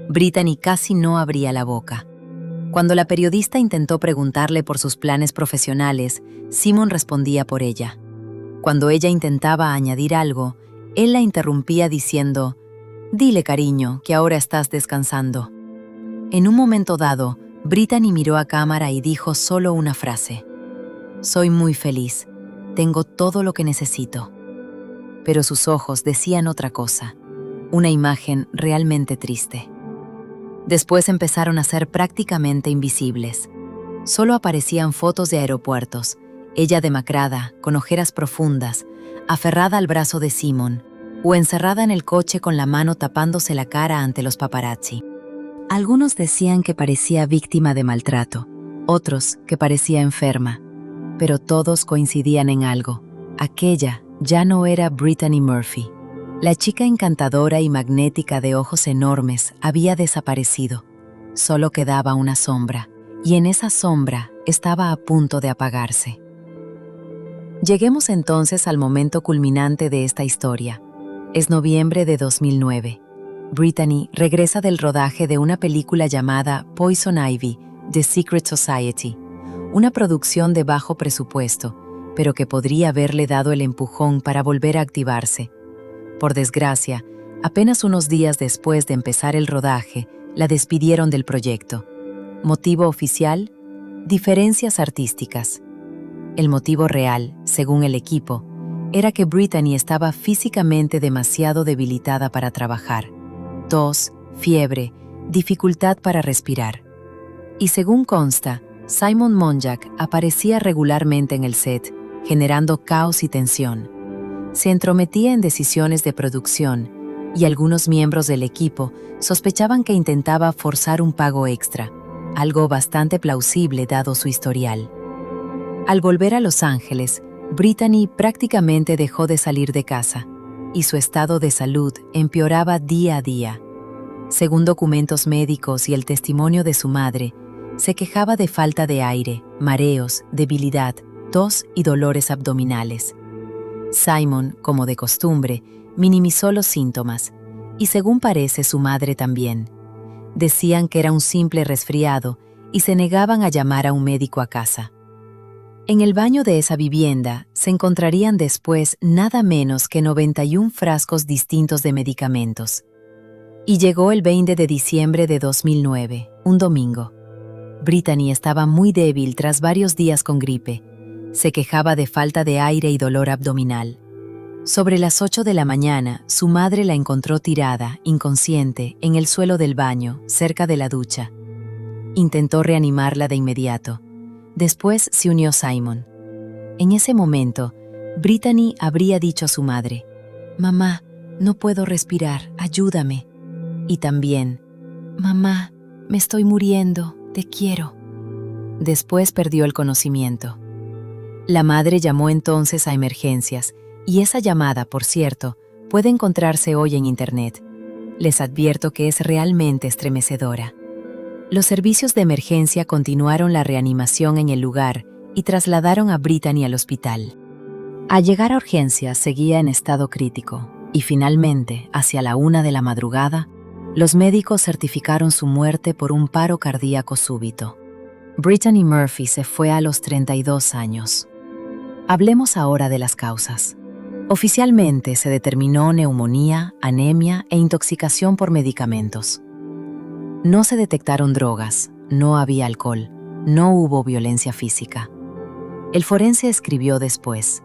Brittany casi no abría la boca. Cuando la periodista intentó preguntarle por sus planes profesionales, Simone respondía por ella. Cuando ella intentaba añadir algo, él la interrumpía diciendo: «Dile, cariño, que ahora estás descansando». En un momento dado, Brittany miró a cámara y dijo solo una frase: «Soy muy feliz, tengo todo lo que necesito». Pero sus ojos decían otra cosa, una imagen realmente triste. Después empezaron a ser prácticamente invisibles. Solo aparecían fotos de aeropuertos, ella demacrada, con ojeras profundas, aferrada al brazo de Simone, o encerrada en el coche con la mano tapándose la cara ante los paparazzi. Algunos decían que parecía víctima de maltrato, otros que parecía enferma, pero todos coincidían en algo: aquella ya no era Brittany Murphy. La chica encantadora y magnética de ojos enormes había desaparecido. Solo quedaba una sombra, y en esa sombra estaba a punto de apagarse. Lleguemos entonces al momento culminante de esta historia. Es noviembre de 2009. Brittany regresa del rodaje de una película llamada Poison Ivy: The Secret Society, una producción de bajo presupuesto, pero que podría haberle dado el empujón para volver a activarse. Por desgracia, apenas unos días después de empezar el rodaje, la despidieron del proyecto. ¿Motivo oficial? Diferencias artísticas. El motivo real, según el equipo, era que Brittany estaba físicamente demasiado debilitada para trabajar. Tos, fiebre, dificultad para respirar. Y según consta, Simon Monjack aparecía regularmente en el set, generando caos y tensión. Se entrometía en decisiones de producción y algunos miembros del equipo sospechaban que intentaba forzar un pago extra, algo bastante plausible dado su historial. Al volver a Los Ángeles, Brittany prácticamente dejó de salir de casa y su estado de salud empeoraba día a día. Según documentos médicos y el testimonio de su madre, se quejaba de falta de aire, mareos, debilidad, tos y dolores abdominales. Simon, como de costumbre, minimizó los síntomas, y según parece su madre también. Decían que era un simple resfriado y se negaban a llamar a un médico a casa. En el baño de esa vivienda se encontrarían después nada menos que 91 frascos distintos de medicamentos. Y llegó el 20 de diciembre de 2009, un domingo. Brittany estaba muy débil tras varios días con gripe. Se quejaba de falta de aire y dolor abdominal. Sobre las 8 de la mañana, su madre la encontró tirada, inconsciente, en el suelo del baño, cerca de la ducha. Intentó reanimarla de inmediato. Después se unió Simon. En ese momento, Brittany habría dicho a su madre: «Mamá, no puedo respirar, ayúdame». Y también: «Mamá, me estoy muriendo, te quiero». Después perdió el conocimiento. La madre llamó entonces a emergencias, y esa llamada, por cierto, puede encontrarse hoy en Internet. Les advierto que es realmente estremecedora. Los servicios de emergencia continuaron la reanimación en el lugar y trasladaron a Brittany al hospital. Al llegar a urgencias seguía en estado crítico, y finalmente, hacia la 1 de la madrugada, los médicos certificaron su muerte por un paro cardíaco súbito. Brittany Murphy se fue a los 32 años. Hablemos ahora de las causas. Oficialmente se determinó neumonía, anemia e intoxicación por medicamentos. No se detectaron drogas, no había alcohol, no hubo violencia física. El forense escribió después: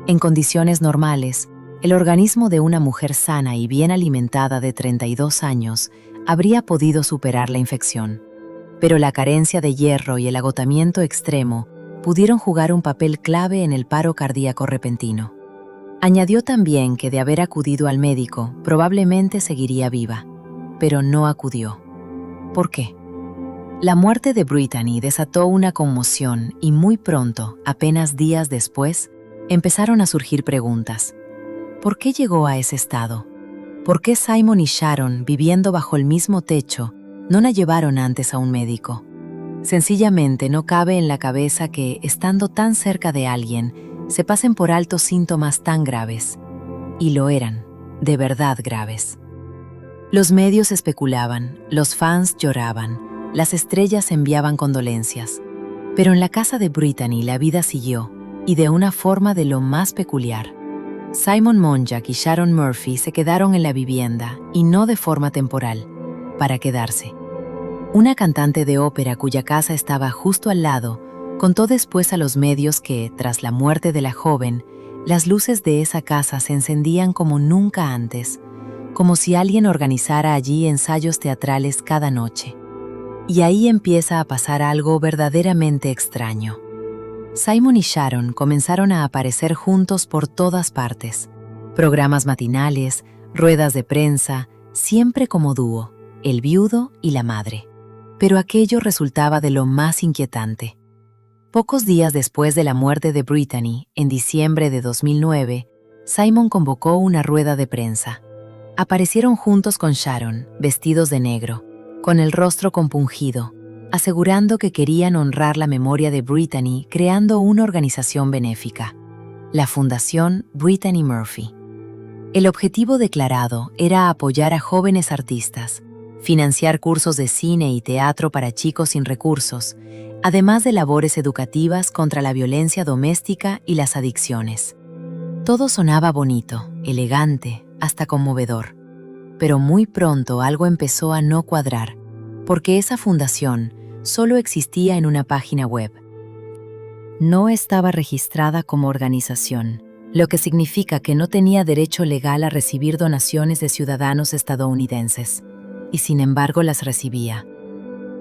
en condiciones normales, el organismo de una mujer sana y bien alimentada de 32 años habría podido superar la infección. Pero la carencia de hierro y el agotamiento extremo pudieron jugar un papel clave en el paro cardíaco repentino. Añadió también que de haber acudido al médico, probablemente seguiría viva, pero no acudió. ¿Por qué? La muerte de Brittany desató una conmoción y muy pronto, apenas días después, empezaron a surgir preguntas. ¿Por qué llegó a ese estado? ¿Por qué Simon y Sharon, viviendo bajo el mismo techo, no la llevaron antes a un médico? Sencillamente no cabe en la cabeza que, estando tan cerca de alguien, se pasen por alto síntomas tan graves. Y lo eran, de verdad graves. Los medios especulaban, los fans lloraban, las estrellas enviaban condolencias. Pero en la casa de Brittany la vida siguió, y de una forma de lo más peculiar. Simon Monjack y Sharon Murphy se quedaron en la vivienda, y no de forma temporal, para quedarse. Una cantante de ópera cuya casa estaba justo al lado, contó después a los medios que, tras la muerte de la joven, las luces de esa casa se encendían como nunca antes, como si alguien organizara allí ensayos teatrales cada noche. Y ahí empieza a pasar algo verdaderamente extraño. Simon y Sharon comenzaron a aparecer juntos por todas partes. Programas matinales, ruedas de prensa, siempre como dúo, el viudo y la madre. Pero aquello resultaba de lo más inquietante. Pocos días después de la muerte de Brittany, en diciembre de 2009, Simon convocó una rueda de prensa. Aparecieron juntos con Sharon, vestidos de negro, con el rostro compungido, asegurando que querían honrar la memoria de Brittany creando una organización benéfica, la Fundación Brittany Murphy. El objetivo declarado era apoyar a jóvenes artistas, financiar cursos de cine y teatro para chicos sin recursos, además de labores educativas contra la violencia doméstica y las adicciones. Todo sonaba bonito, elegante, hasta conmovedor. Pero muy pronto algo empezó a no cuadrar, porque esa fundación solo existía en una página web. No estaba registrada como organización, lo que significa que no tenía derecho legal a recibir donaciones de ciudadanos estadounidenses, y sin embargo las recibía.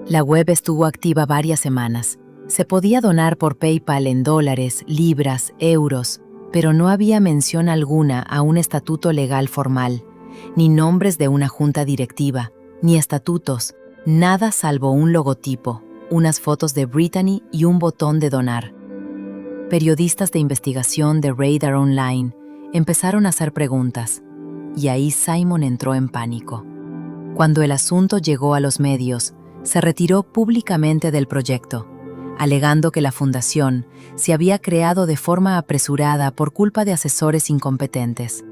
La web estuvo activa varias semanas. Se podía donar por PayPal en dólares, libras, euros, pero no había mención alguna a un estatuto legal formal, ni nombres de una junta directiva, ni estatutos, nada salvo un logotipo, unas fotos de Brittany y un botón de donar. Periodistas de investigación de Radar Online empezaron a hacer preguntas, y ahí Simon entró en pánico. Cuando el asunto llegó a los medios, se retiró públicamente del proyecto, alegando que la fundación se había creado de forma apresurada por culpa de asesores incompetentes.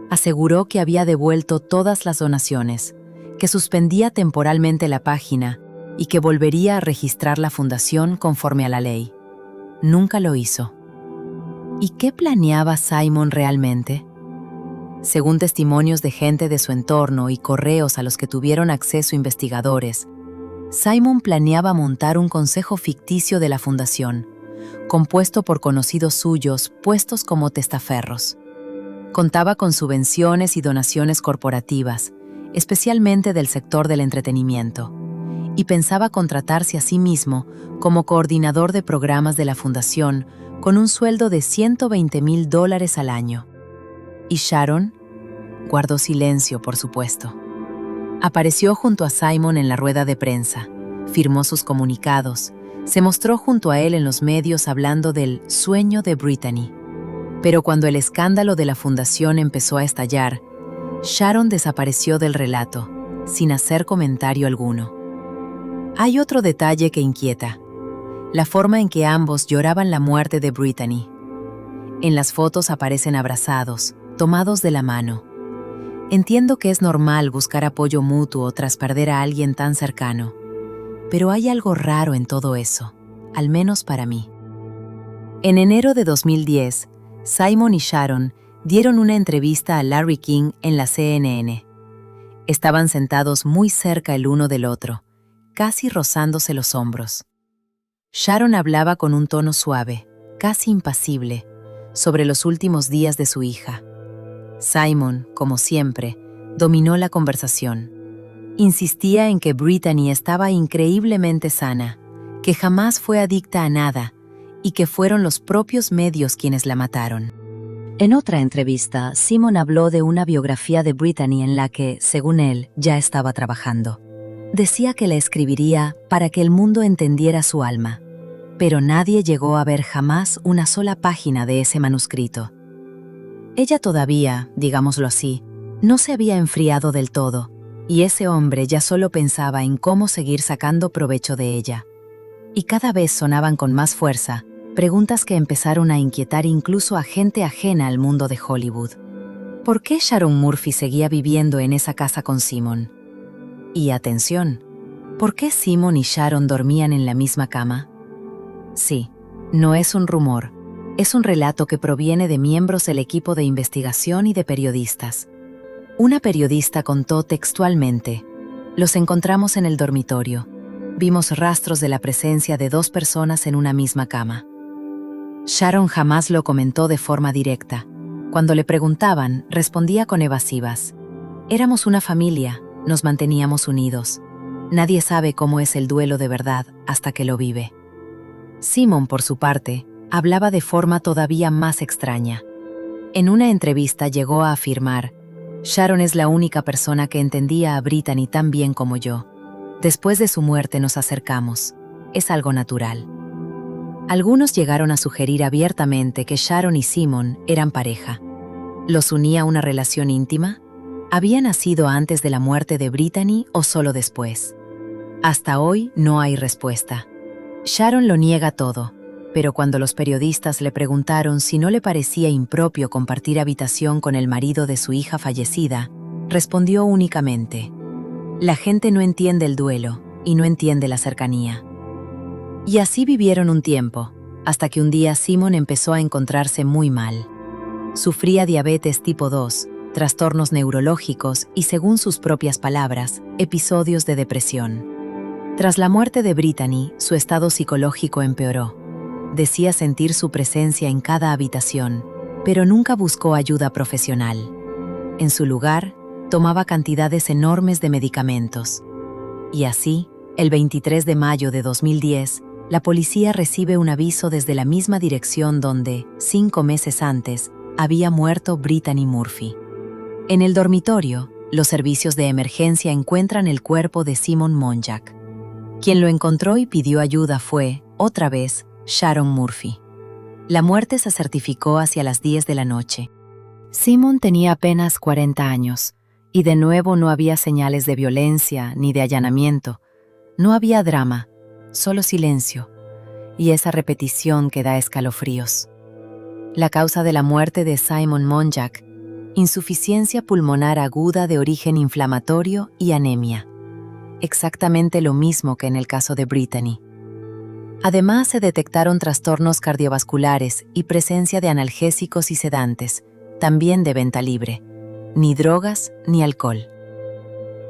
Aseguró que había devuelto todas las donaciones, que suspendía temporalmente la página y que volvería a registrar la fundación conforme a la ley. Nunca lo hizo. ¿Y qué planeaba Simon realmente? Según testimonios de gente de su entorno y correos a los que tuvieron acceso investigadores, Simon planeaba montar un consejo ficticio de la fundación, compuesto por conocidos suyos puestos como testaferros. Contaba con subvenciones y donaciones corporativas, especialmente del sector del entretenimiento, y pensaba contratarse a sí mismo como coordinador de programas de la fundación con un sueldo de $120,000 al año. ¿Y Sharon? Guardó silencio, por supuesto. Apareció junto a Simon en la rueda de prensa, firmó sus comunicados, se mostró junto a él en los medios hablando del sueño de Brittany. Pero cuando el escándalo de la fundación empezó a estallar, Sharon desapareció del relato, sin hacer comentario alguno. Hay otro detalle que inquieta: la forma en que ambos lloraban la muerte de Brittany. En las fotos aparecen abrazados, tomados de la mano. Entiendo que es normal buscar apoyo mutuo tras perder a alguien tan cercano, pero hay algo raro en todo eso, al menos para mí. En enero de 2010, Simon y Sharon dieron una entrevista a Larry King en la CNN. Estaban sentados muy cerca el uno del otro, casi rozándose los hombros. Sharon hablaba con un tono suave, casi impasible, sobre los últimos días de su hija. Simon, como siempre, dominó la conversación. Insistía en que Brittany estaba increíblemente sana, que jamás fue adicta a nada y que fueron los propios medios quienes la mataron. En otra entrevista, Simon habló de una biografía de Brittany en la que, según él, ya estaba trabajando. Decía que la escribiría para que el mundo entendiera su alma, pero nadie llegó a ver jamás una sola página de ese manuscrito. Ella todavía, digámoslo así, no se había enfriado del todo, y ese hombre ya solo pensaba en cómo seguir sacando provecho de ella. Y cada vez sonaban con más fuerza preguntas que empezaron a inquietar incluso a gente ajena al mundo de Hollywood. ¿Por qué Sharon Murphy seguía viviendo en esa casa con Simon? Y atención, ¿por qué Simon y Sharon dormían en la misma cama? Sí, no es un rumor, es un relato que proviene de miembros del equipo de investigación y de periodistas. Una periodista contó textualmente: los encontramos en el dormitorio. Vimos rastros de la presencia de 2 personas en una misma cama. Sharon jamás lo comentó de forma directa. Cuando le preguntaban, respondía con evasivas. Éramos una familia, nos manteníamos unidos. Nadie sabe cómo es el duelo de verdad hasta que lo vive. Simon, por su parte, hablaba de forma todavía más extraña. En una entrevista llegó a afirmar: Sharon es la única persona que entendía a Brittany tan bien como yo. Después de su muerte nos acercamos. Es algo natural. Algunos llegaron a sugerir abiertamente que Sharon y Simon eran pareja. ¿Los unía una relación íntima? ¿Había nacido antes de la muerte de Brittany o solo después? Hasta hoy no hay respuesta. Sharon lo niega todo, pero cuando los periodistas le preguntaron si no le parecía impropio compartir habitación con el marido de su hija fallecida, respondió únicamente: «La gente no entiende el duelo y no entiende la cercanía». Y así vivieron un tiempo, hasta que un día Simon empezó a encontrarse muy mal. Sufría diabetes tipo 2, trastornos neurológicos y, según sus propias palabras, episodios de depresión. Tras la muerte de Brittany, su estado psicológico empeoró. Decía sentir su presencia en cada habitación, pero nunca buscó ayuda profesional. En su lugar, tomaba cantidades enormes de medicamentos. Y así, el 23 de mayo de 2010, la policía recibe un aviso desde la misma dirección donde, 5 meses antes, había muerto Brittany Murphy. En el dormitorio, los servicios de emergencia encuentran el cuerpo de Simon Monjack. Quien lo encontró y pidió ayuda fue, otra vez, Sharon Murphy. La muerte se certificó hacia las 10 de la noche. Simon tenía apenas 40 años, y de nuevo no había señales de violencia ni de allanamiento. No había drama, solo silencio, y esa repetición que da escalofríos. La causa de la muerte de Simon Monjack: insuficiencia pulmonar aguda de origen inflamatorio y anemia. Exactamente lo mismo que en el caso de Brittany. Además, se detectaron trastornos cardiovasculares y presencia de analgésicos y sedantes, también de venta libre. Ni drogas ni alcohol.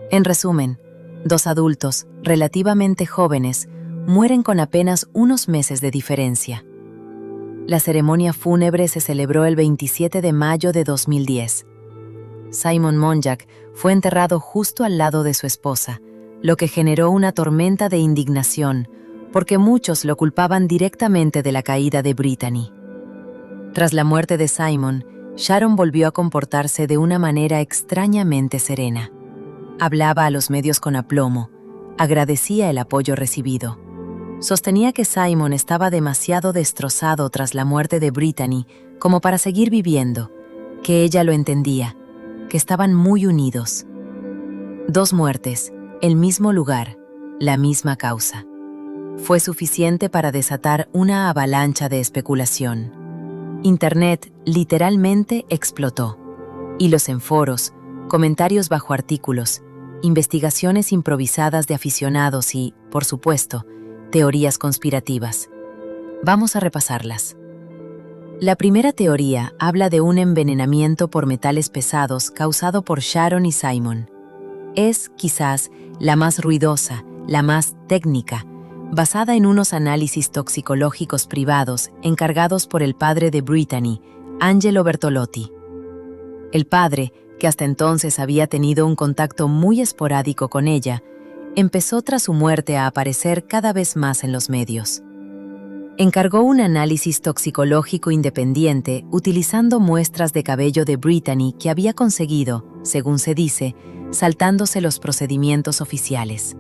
En resumen, 2 adultos, relativamente jóvenes, mueren con apenas unos meses de diferencia. La ceremonia fúnebre se celebró el 27 de mayo de 2010. Simon Monjack fue enterrado justo al lado de su esposa, lo que generó una tormenta de indignación, porque muchos lo culpaban directamente de la caída de Brittany. Tras la muerte de Simon, Sharon volvió a comportarse de una manera extrañamente serena. Hablaba a los medios con aplomo, agradecía el apoyo recibido. Sostenía que Simon estaba demasiado destrozado tras la muerte de Brittany como para seguir viviendo, que ella lo entendía, que estaban muy unidos. 2 muertes, el mismo lugar, la misma causa. Fue suficiente para desatar una avalancha de especulación. Internet literalmente explotó. Hilos en foros, comentarios bajo artículos, investigaciones improvisadas de aficionados y, por supuesto, teorías conspirativas. Vamos a repasarlas. La primera teoría habla de un envenenamiento por metales pesados causado por Sharon y Simon. Es, quizás, la más ruidosa, la más técnica, basada en unos análisis toxicológicos privados encargados por el padre de Brittany, Angelo Bertolotti. El padre, que hasta entonces había tenido un contacto muy esporádico con ella, empezó tras su muerte a aparecer cada vez más en los medios. Encargó un análisis toxicológico independiente utilizando muestras de cabello de Brittany que había conseguido, según se dice, saltándose los procedimientos oficiales.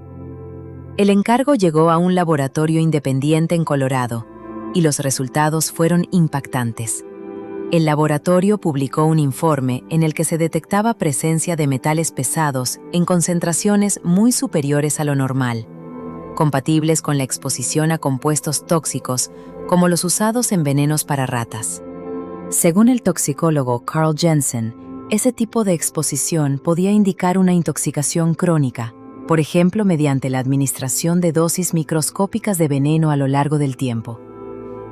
El encargo llegó a un laboratorio independiente en Colorado, y los resultados fueron impactantes. El laboratorio publicó un informe en el que se detectaba presencia de metales pesados en concentraciones muy superiores a lo normal, compatibles con la exposición a compuestos tóxicos como los usados en venenos para ratas. Según el toxicólogo Carl Jensen, ese tipo de exposición podía indicar una intoxicación crónica, por ejemplo mediante la administración de dosis microscópicas de veneno a lo largo del tiempo.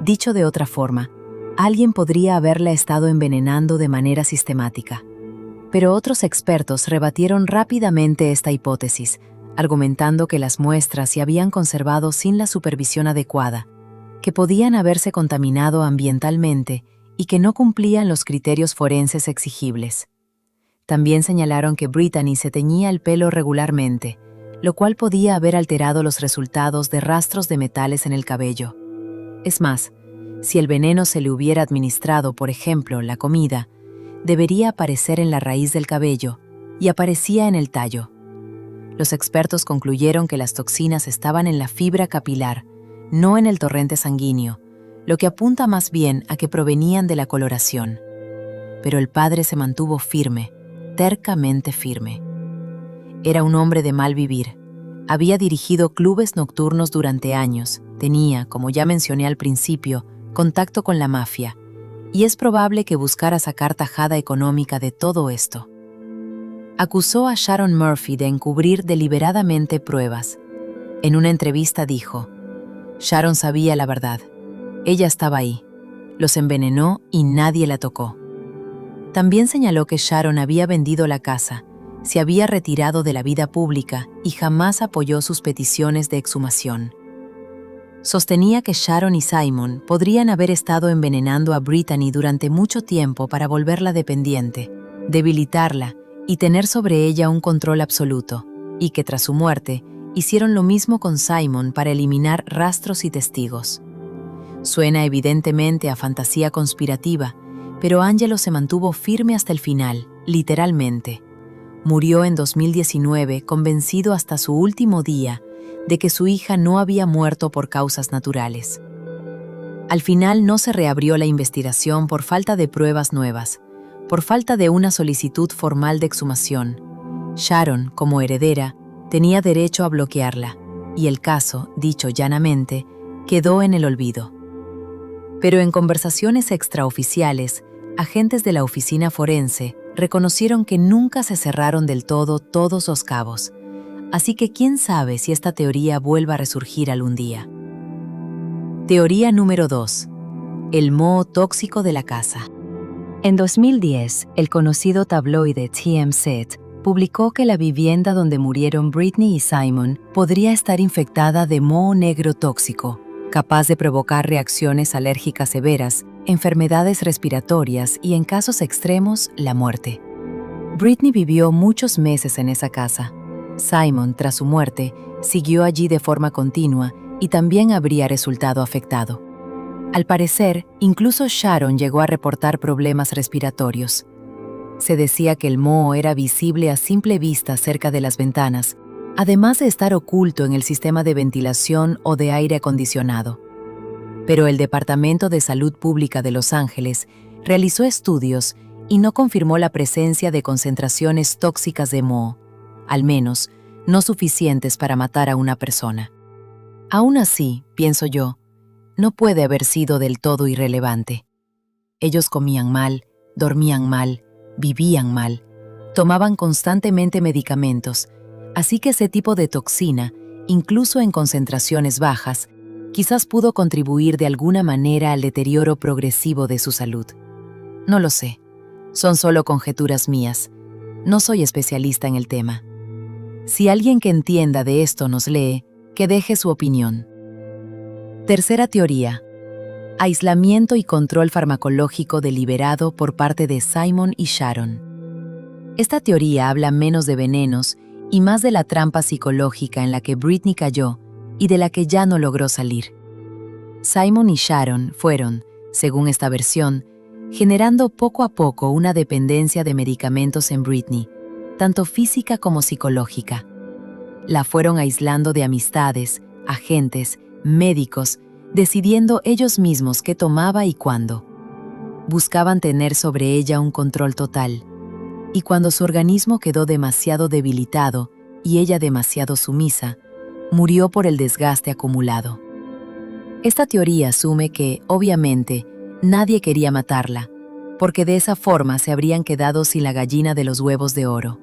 Dicho de otra forma, alguien podría haberla estado envenenando de manera sistemática. Pero otros expertos rebatieron rápidamente esta hipótesis, argumentando que las muestras se habían conservado sin la supervisión adecuada, que podían haberse contaminado ambientalmente y que no cumplían los criterios forenses exigibles. También señalaron que Brittany se teñía el pelo regularmente, lo cual podía haber alterado los resultados de rastros de metales en el cabello. Es más, si el veneno se le hubiera administrado, por ejemplo, la comida, debería aparecer en la raíz del cabello y aparecía en el tallo. Los expertos concluyeron que las toxinas estaban en la fibra capilar, no en el torrente sanguíneo, lo que apunta más bien a que provenían de la coloración. Pero el padre se mantuvo firme, tercamente firme. Era un hombre de mal vivir, Había dirigido clubes nocturnos durante años, tenía, como ya mencioné al principio, contacto con la mafia, y es probable que buscara sacar tajada económica de todo esto. Acusó a Sharon Murphy de encubrir deliberadamente pruebas. En una entrevista dijo: Sharon sabía la verdad. Ella estaba ahí. Los envenenó y nadie la tocó. También señaló que Sharon había vendido la casa, se había retirado de la vida pública y jamás apoyó sus peticiones de exhumación. Sostenía que Sharon y Simon podrían haber estado envenenando a Brittany durante mucho tiempo para volverla dependiente, debilitarla y tener sobre ella un control absoluto, y que tras su muerte hicieron lo mismo con Simon para eliminar rastros y testigos. Suena evidentemente a fantasía conspirativa, pero Angelo se mantuvo firme hasta el final, literalmente. Murió en 2019 convencido hasta su último día de que su hija no había muerto por causas naturales. Al final no se reabrió la investigación por falta de pruebas nuevas, por falta de una solicitud formal de exhumación. Sharon, como heredera, tenía derecho a bloquearla, y el caso, dicho llanamente, quedó en el olvido. Pero en conversaciones extraoficiales, agentes de la oficina forense reconocieron que nunca se cerraron del todo todos los cabos, así que quién sabe si esta teoría vuelva a resurgir algún día. Teoría número 2. El moho tóxico de la casa. En 2010, el conocido tabloide TMZ publicó que la vivienda donde murieron Brittany y Simon podría estar infectada de moho negro tóxico, capaz de provocar reacciones alérgicas severas, enfermedades respiratorias y, en casos extremos, la muerte. Brittany vivió muchos meses en esa casa. Simon, tras su muerte, siguió allí de forma continua y también habría resultado afectado. Al parecer, incluso Sharon llegó a reportar problemas respiratorios. Se decía que el moho era visible a simple vista cerca de las ventanas, además de estar oculto en el sistema de ventilación o de aire acondicionado. Pero el Departamento de Salud Pública de Los Ángeles realizó estudios y no confirmó la presencia de concentraciones tóxicas de moho, al menos no suficientes para matar a una persona. Aún así, pienso yo, no puede haber sido del todo irrelevante. Ellos comían mal, dormían mal, vivían mal, tomaban constantemente medicamentos, así que ese tipo de toxina, incluso en concentraciones bajas, quizás pudo contribuir de alguna manera al deterioro progresivo de su salud. No lo sé. Son solo conjeturas mías. No soy especialista en el tema. Si alguien que entienda de esto nos lee, que deje su opinión. Tercera teoría. Aislamiento y control farmacológico deliberado por parte de Simon y Sharon. Esta teoría habla menos de venenos y más de la trampa psicológica en la que Brittany cayó y de la que ya no logró salir. Simon y Sharon fueron, según esta versión, generando poco a poco una dependencia de medicamentos en Brittany, tanto física como psicológica. La fueron aislando de amistades, agentes, médicos, decidiendo ellos mismos qué tomaba y cuándo. Buscaban tener sobre ella un control total, y cuando su organismo quedó demasiado debilitado y ella demasiado sumisa, murió por el desgaste acumulado. Esta teoría asume que, obviamente, nadie quería matarla, porque de esa forma se habrían quedado sin la gallina de los huevos de oro.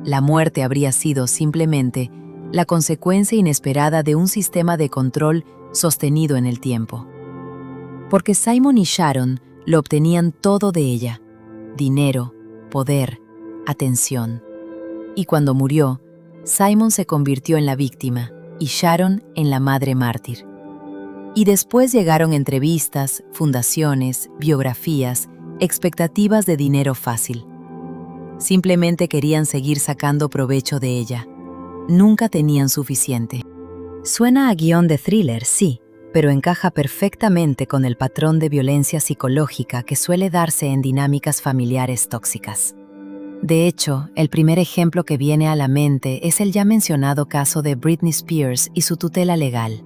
La muerte habría sido simplemente la consecuencia inesperada de un sistema de control sostenido en el tiempo. Porque Simon y Sharon lo obtenían todo de ella: dinero, poder, atención. Y cuando murió, Simon se convirtió en la víctima y Sharon en la madre mártir. Y después llegaron entrevistas, fundaciones, biografías, expectativas de dinero fácil. Simplemente querían seguir sacando provecho de ella. Nunca tenían suficiente. Suena a guión de thriller, sí, pero encaja perfectamente con el patrón de violencia psicológica que suele darse en dinámicas familiares tóxicas. De hecho, el primer ejemplo que viene a la mente es el ya mencionado caso de Britney Spears y su tutela legal.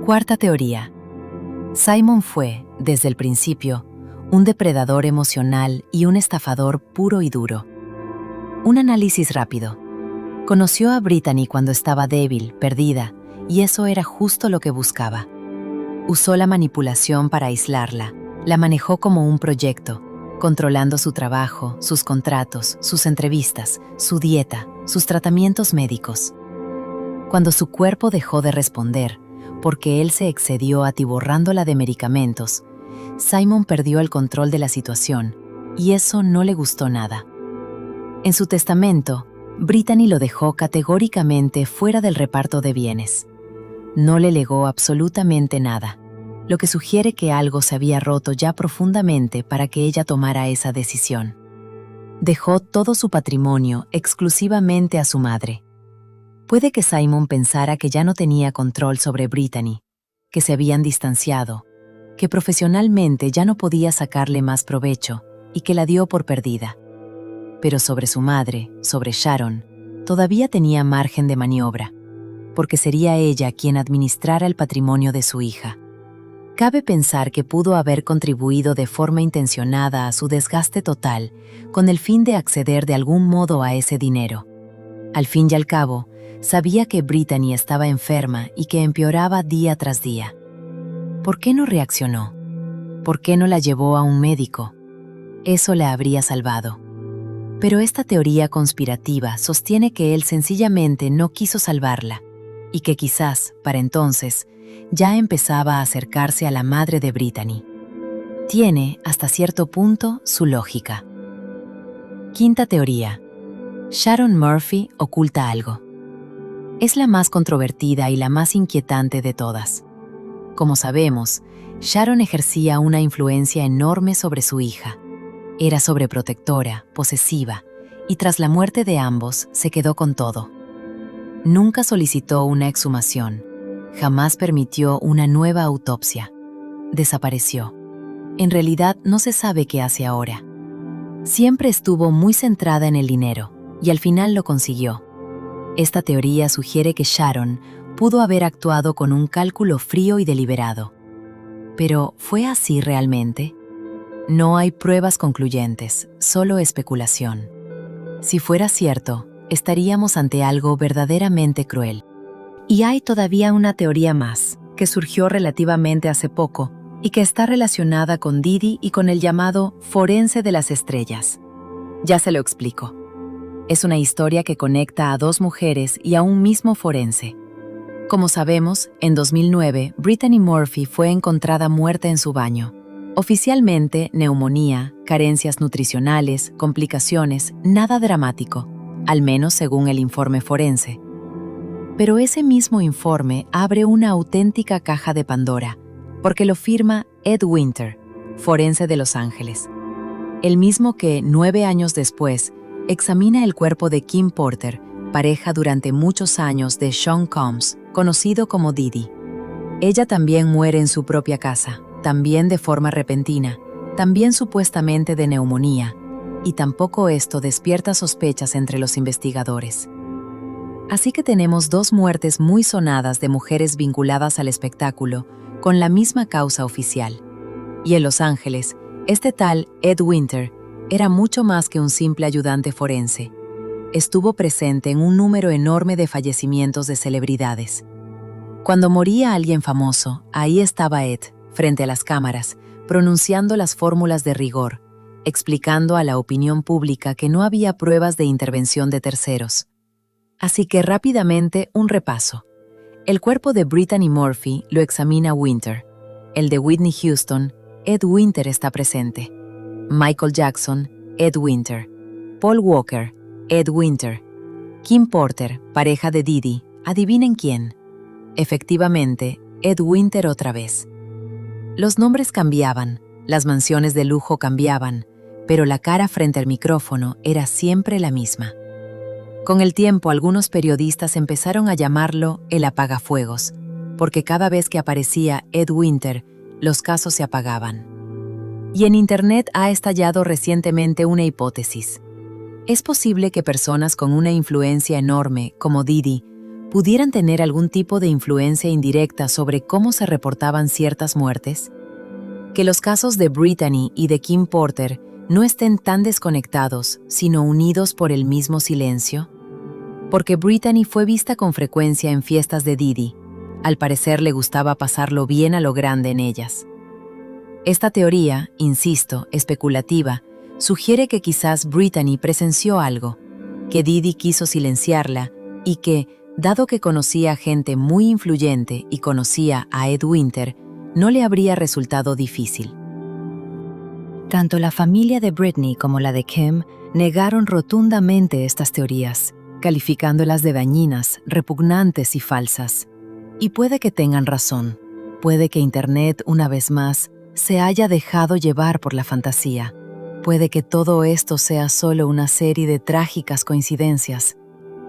Cuarta teoría. Simon fue, desde el principio, un depredador emocional y un estafador puro y duro. Un análisis rápido. Conoció a Brittany cuando estaba débil, perdida, y eso era justo lo que buscaba. Usó la manipulación para aislarla, la manejó como un proyecto, controlando su trabajo, sus contratos, sus entrevistas, su dieta, sus tratamientos médicos. Cuando su cuerpo dejó de responder, porque él se excedió atiborrándola de medicamentos, Simon perdió el control de la situación, y eso no le gustó nada. En su testamento, Brittany lo dejó categóricamente fuera del reparto de bienes. No le legó absolutamente nada, lo que sugiere que algo se había roto ya profundamente para que ella tomara esa decisión. Dejó todo su patrimonio exclusivamente a su madre. Puede que Simon pensara que ya no tenía control sobre Brittany, que se habían distanciado, que profesionalmente ya no podía sacarle más provecho y que la dio por perdida. Pero sobre su madre, sobre Sharon, todavía tenía margen de maniobra, porque sería ella quien administrara el patrimonio de su hija. Cabe pensar que pudo haber contribuido de forma intencionada a su desgaste total con el fin de acceder de algún modo a ese dinero. Al fin y al cabo, sabía que Brittany estaba enferma y que empeoraba día tras día. ¿Por qué no reaccionó? ¿Por qué no la llevó a un médico? Eso la habría salvado. Pero esta teoría conspirativa sostiene que él sencillamente no quiso salvarla y que quizás, para entonces, ya empezaba a acercarse a la madre de Brittany. Tiene, hasta cierto punto, su lógica. Quinta teoría. Sharon Murphy oculta algo. Es la más controvertida y la más inquietante de todas. Como sabemos, Sharon ejercía una influencia enorme sobre su hija. Era sobreprotectora, posesiva, y tras la muerte de ambos se quedó con todo. Nunca solicitó una exhumación, jamás permitió una nueva autopsia. Desapareció. En realidad no se sabe qué hace ahora. Siempre estuvo muy centrada en el dinero, y al final lo consiguió. Esta teoría sugiere que Sharon pudo haber actuado con un cálculo frío y deliberado. Pero, ¿fue así realmente? No hay pruebas concluyentes, solo especulación. Si fuera cierto, estaríamos ante algo verdaderamente cruel. Y hay todavía una teoría más, que surgió relativamente hace poco y que está relacionada con Didi y con el llamado forense de las estrellas. Ya se lo explico. Es una historia que conecta a dos mujeres y a un mismo forense. Como sabemos, en 2009, Brittany Murphy fue encontrada muerta en su baño. Oficialmente, neumonía, carencias nutricionales, complicaciones, nada dramático, al menos según el informe forense. Pero ese mismo informe abre una auténtica caja de Pandora, porque lo firma Ed Winter, forense de Los Ángeles. El mismo que, 9 años después, examina el cuerpo de Kim Porter, pareja durante muchos años de Sean Combs, conocido como Didi. Ella también muere en su propia casa, también de forma repentina, también supuestamente de neumonía, y tampoco esto despierta sospechas entre los investigadores. Así que tenemos dos muertes muy sonadas de mujeres vinculadas al espectáculo, con la misma causa oficial. Y en Los Ángeles, este tal Ed Winter era mucho más que un simple ayudante forense. Estuvo presente en un número enorme de fallecimientos de celebridades. Cuando moría alguien famoso, ahí estaba Ed, frente a las cámaras, pronunciando las fórmulas de rigor, explicando a la opinión pública que no había pruebas de intervención de terceros. Así que rápidamente un repaso. El cuerpo de Brittany Murphy lo examina Winter. El de Whitney Houston, Ed Winter está presente. Michael Jackson, Ed Winter. Paul Walker, Ed Winter. Kim Porter, pareja de Didi, adivinen quién. Efectivamente, Ed Winter otra vez. Los nombres cambiaban, las mansiones de lujo cambiaban, pero la cara frente al micrófono era siempre la misma. Con el tiempo, algunos periodistas empezaron a llamarlo el apagafuegos, porque cada vez que aparecía Ed Winter, los casos se apagaban. Y en Internet ha estallado recientemente una hipótesis. ¿Es posible que personas con una influencia enorme, como Didi, pudieran tener algún tipo de influencia indirecta sobre cómo se reportaban ciertas muertes? ¿Que los casos de Brittany y de Kim Porter no estén tan desconectados, sino unidos por el mismo silencio? porque Brittany fue vista con frecuencia en fiestas de Diddy. Al parecer le gustaba pasarlo bien a lo grande en ellas. Esta teoría, insisto, especulativa, sugiere que quizás Brittany presenció algo, que Diddy quiso silenciarla y que, dado que conocía a gente muy influyente y conocía a Ed Winter, no le habría resultado difícil. Tanto la familia de Britney como la de Kim negaron rotundamente estas teorías, calificándolas de dañinas, repugnantes y falsas. Y puede que tengan razón. Puede que Internet, una vez más, se haya dejado llevar por la fantasía. Puede que todo esto sea solo una serie de trágicas coincidencias.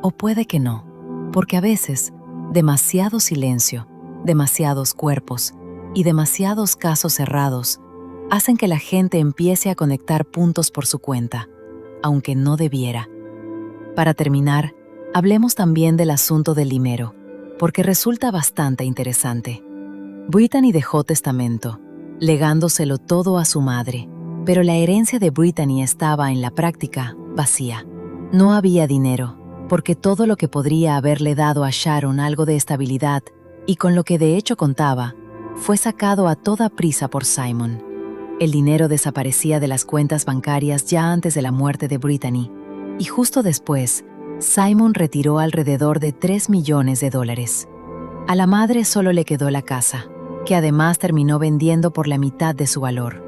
O puede que no, porque a veces, demasiado silencio, demasiados cuerpos y demasiados casos cerrados hacen que la gente empiece a conectar puntos por su cuenta, aunque no debiera. Para terminar, hablemos también del asunto del dinero, porque resulta bastante interesante. Brittany dejó testamento, legándoselo todo a su madre, pero la herencia de Brittany estaba, en la práctica, vacía. No había dinero, porque todo lo que podría haberle dado a Sharon algo de estabilidad, y con lo que de hecho contaba, fue sacado a toda prisa por Simon. El dinero desaparecía de las cuentas bancarias ya antes de la muerte de Brittany, y justo después, Simon retiró alrededor de $3 millones. A la madre solo le quedó la casa, que además terminó vendiendo por la mitad de su valor.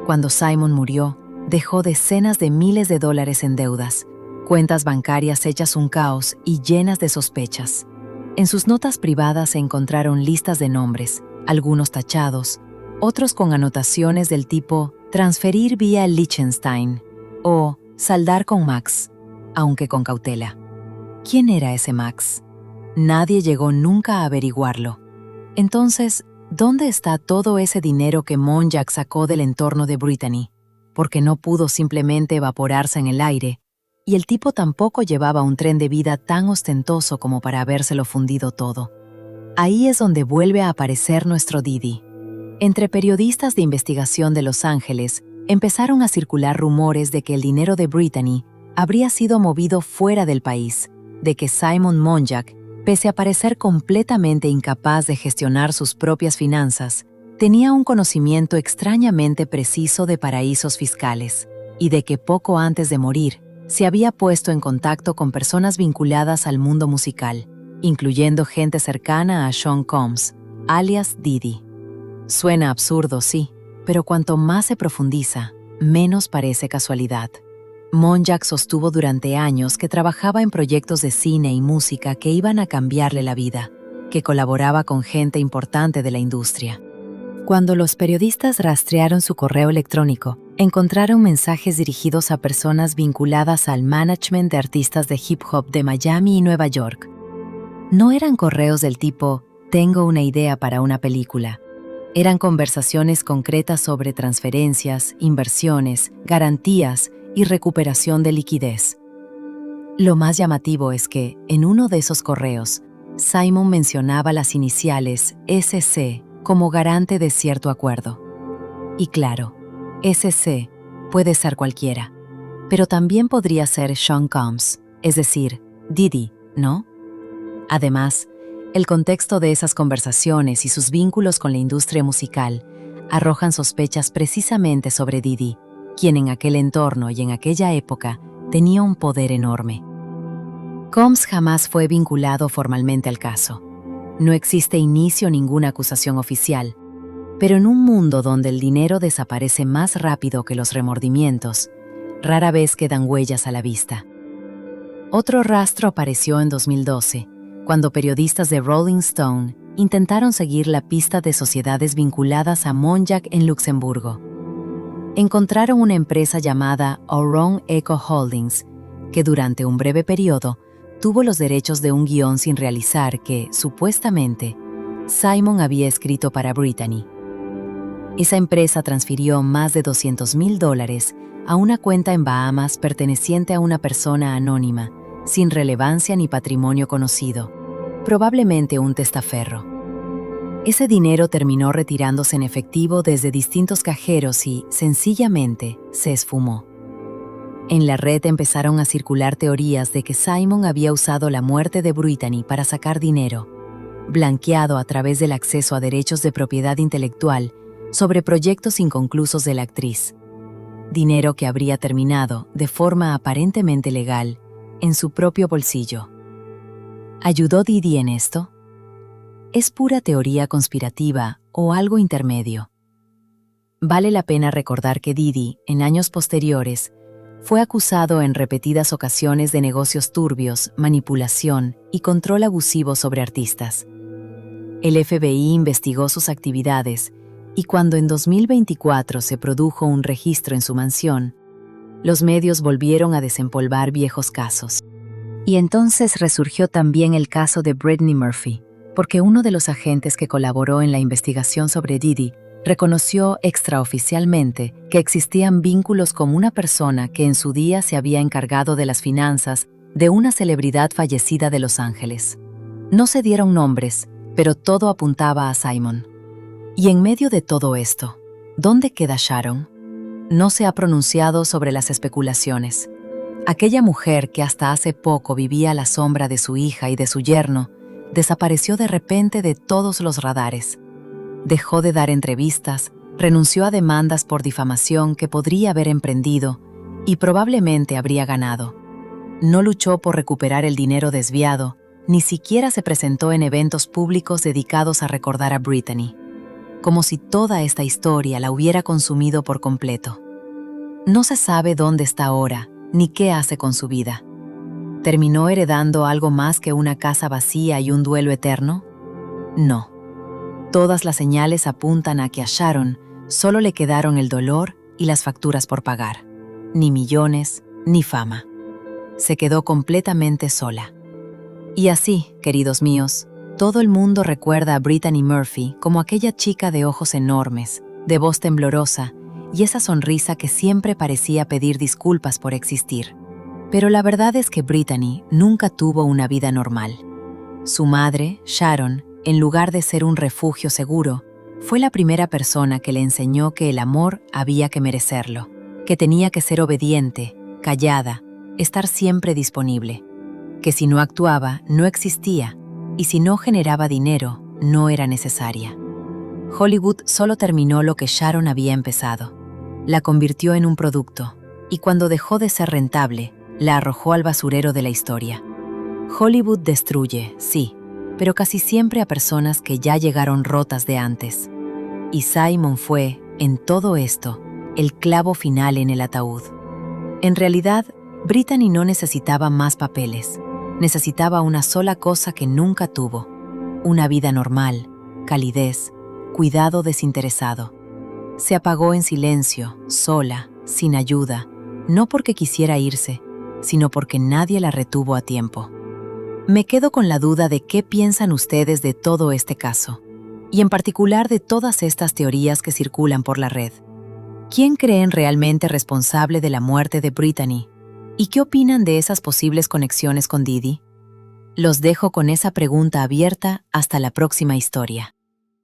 Cuando Simon murió, dejó decenas de miles de dólares en deudas, cuentas bancarias hechas un caos y llenas de sospechas. En sus notas privadas se encontraron listas de nombres, algunos tachados, otros con anotaciones del tipo transferir vía Liechtenstein o saldar con Max, aunque con cautela. ¿Quién era ese Max? Nadie llegó nunca a averiguarlo. Entonces, ¿dónde está todo ese dinero que Monjack sacó del entorno de Brittany? Porque no pudo simplemente evaporarse en el aire, y el tipo tampoco llevaba un tren de vida tan ostentoso como para habérselo fundido todo. Ahí es donde vuelve a aparecer nuestro Diddy. Entre periodistas de investigación de Los Ángeles, empezaron a circular rumores de que el dinero de Brittany habría sido movido fuera del país, de que Simon Monjack, pese a parecer completamente incapaz de gestionar sus propias finanzas, tenía un conocimiento extrañamente preciso de paraísos fiscales, y de que poco antes de morir, se había puesto en contacto con personas vinculadas al mundo musical, incluyendo gente cercana a Sean Combs, alias Diddy. Suena absurdo, sí, pero cuanto más se profundiza, menos parece casualidad. Monjack sostuvo durante años que trabajaba en proyectos de cine y música que iban a cambiarle la vida, que colaboraba con gente importante de la industria. Cuando los periodistas rastrearon su correo electrónico, encontraron mensajes dirigidos a personas vinculadas al management de artistas de hip hop de Miami y Nueva York. No eran correos del tipo, tengo una idea para una película. Eran conversaciones concretas sobre transferencias, inversiones, garantías y recuperación de liquidez. Lo más llamativo es que, en uno de esos correos, Simon mencionaba las iniciales SC como garante de cierto acuerdo. Y claro, SC puede ser cualquiera, pero también podría ser Sean Combs, es decir, Diddy, ¿no? Además, el contexto de esas conversaciones y sus vínculos con la industria musical arrojan sospechas precisamente sobre Diddy, quien en aquel entorno y en aquella época tenía un poder enorme. Combs jamás fue vinculado formalmente al caso. No existe inicio ninguna acusación oficial, pero en un mundo donde el dinero desaparece más rápido que los remordimientos, rara vez quedan huellas a la vista. Otro rastro apareció en 2012, cuando periodistas de Rolling Stone intentaron seguir la pista de sociedades vinculadas a Monjack en Luxemburgo. Encontraron una empresa llamada Auron Eco Holdings, que durante un breve periodo tuvo los derechos de un guión sin realizar que, supuestamente, Simon había escrito para Brittany. Esa empresa transfirió más de $200,000 a una cuenta en Bahamas perteneciente a una persona anónima, sin relevancia ni patrimonio conocido, probablemente un testaferro. Ese dinero terminó retirándose en efectivo desde distintos cajeros y, sencillamente, se esfumó. En la red empezaron a circular teorías de que Simon había usado la muerte de Brittany para sacar dinero, blanqueado a través del acceso a derechos de propiedad intelectual sobre proyectos inconclusos de la actriz. Dinero que habría terminado, de forma aparentemente legal, en su propio bolsillo. ¿Ayudó Didi en esto? ¿Es pura teoría conspirativa o algo intermedio? Vale la pena recordar que Didi, en años posteriores, fue acusado en repetidas ocasiones de negocios turbios, manipulación y control abusivo sobre artistas. El FBI investigó sus actividades y cuando en 2024 se produjo un registro en su mansión, los medios volvieron a desempolvar viejos casos. Y entonces resurgió también el caso de Brittany Murphy, porque uno de los agentes que colaboró en la investigación sobre Didi reconoció extraoficialmente que existían vínculos con una persona que en su día se había encargado de las finanzas de una celebridad fallecida de Los Ángeles. No se dieron nombres, pero todo apuntaba a Simon. Y en medio de todo esto, ¿dónde queda Sharon? No se ha pronunciado sobre las especulaciones. Aquella mujer que hasta hace poco vivía a la sombra de su hija y de su yerno, desapareció de repente de todos los radares. Dejó de dar entrevistas, renunció a demandas por difamación que podría haber emprendido y probablemente habría ganado. No luchó por recuperar el dinero desviado, ni siquiera se presentó en eventos públicos dedicados a recordar a Brittany, como si toda esta historia la hubiera consumido por completo. No se sabe dónde está ahora, ni qué hace con su vida. ¿Terminó heredando algo más que una casa vacía y un duelo eterno? No. Todas las señales apuntan a que a Sharon solo le quedaron el dolor y las facturas por pagar. Ni millones, ni fama. Se quedó completamente sola. Y así, queridos míos, todo el mundo recuerda a Brittany Murphy como aquella chica de ojos enormes, de voz temblorosa y esa sonrisa que siempre parecía pedir disculpas por existir. Pero la verdad es que Brittany nunca tuvo una vida normal. Su madre, Sharon, en lugar de ser un refugio seguro, fue la primera persona que le enseñó que el amor había que merecerlo, que tenía que ser obediente, callada, estar siempre disponible, que si no actuaba, no existía, y si no generaba dinero, no era necesaria. Hollywood solo terminó lo que Sharon había empezado. La convirtió en un producto, y cuando dejó de ser rentable, la arrojó al basurero de la historia. Hollywood destruye, sí, pero casi siempre a personas que ya llegaron rotas de antes. Y Simon fue, en todo esto, el clavo final en el ataúd. En realidad, Brittany no necesitaba más papeles. Necesitaba una sola cosa que nunca tuvo: una vida normal, calidez, cuidado desinteresado. Se apagó en silencio, sola, sin ayuda, no porque quisiera irse, sino porque nadie la retuvo a tiempo. Me quedo con la duda de qué piensan ustedes de todo este caso, y en particular de todas estas teorías que circulan por la red. ¿Quién creen realmente responsable de la muerte de Brittany? ¿Y qué opinan de esas posibles conexiones con Didi? Los dejo con esa pregunta abierta hasta la próxima historia.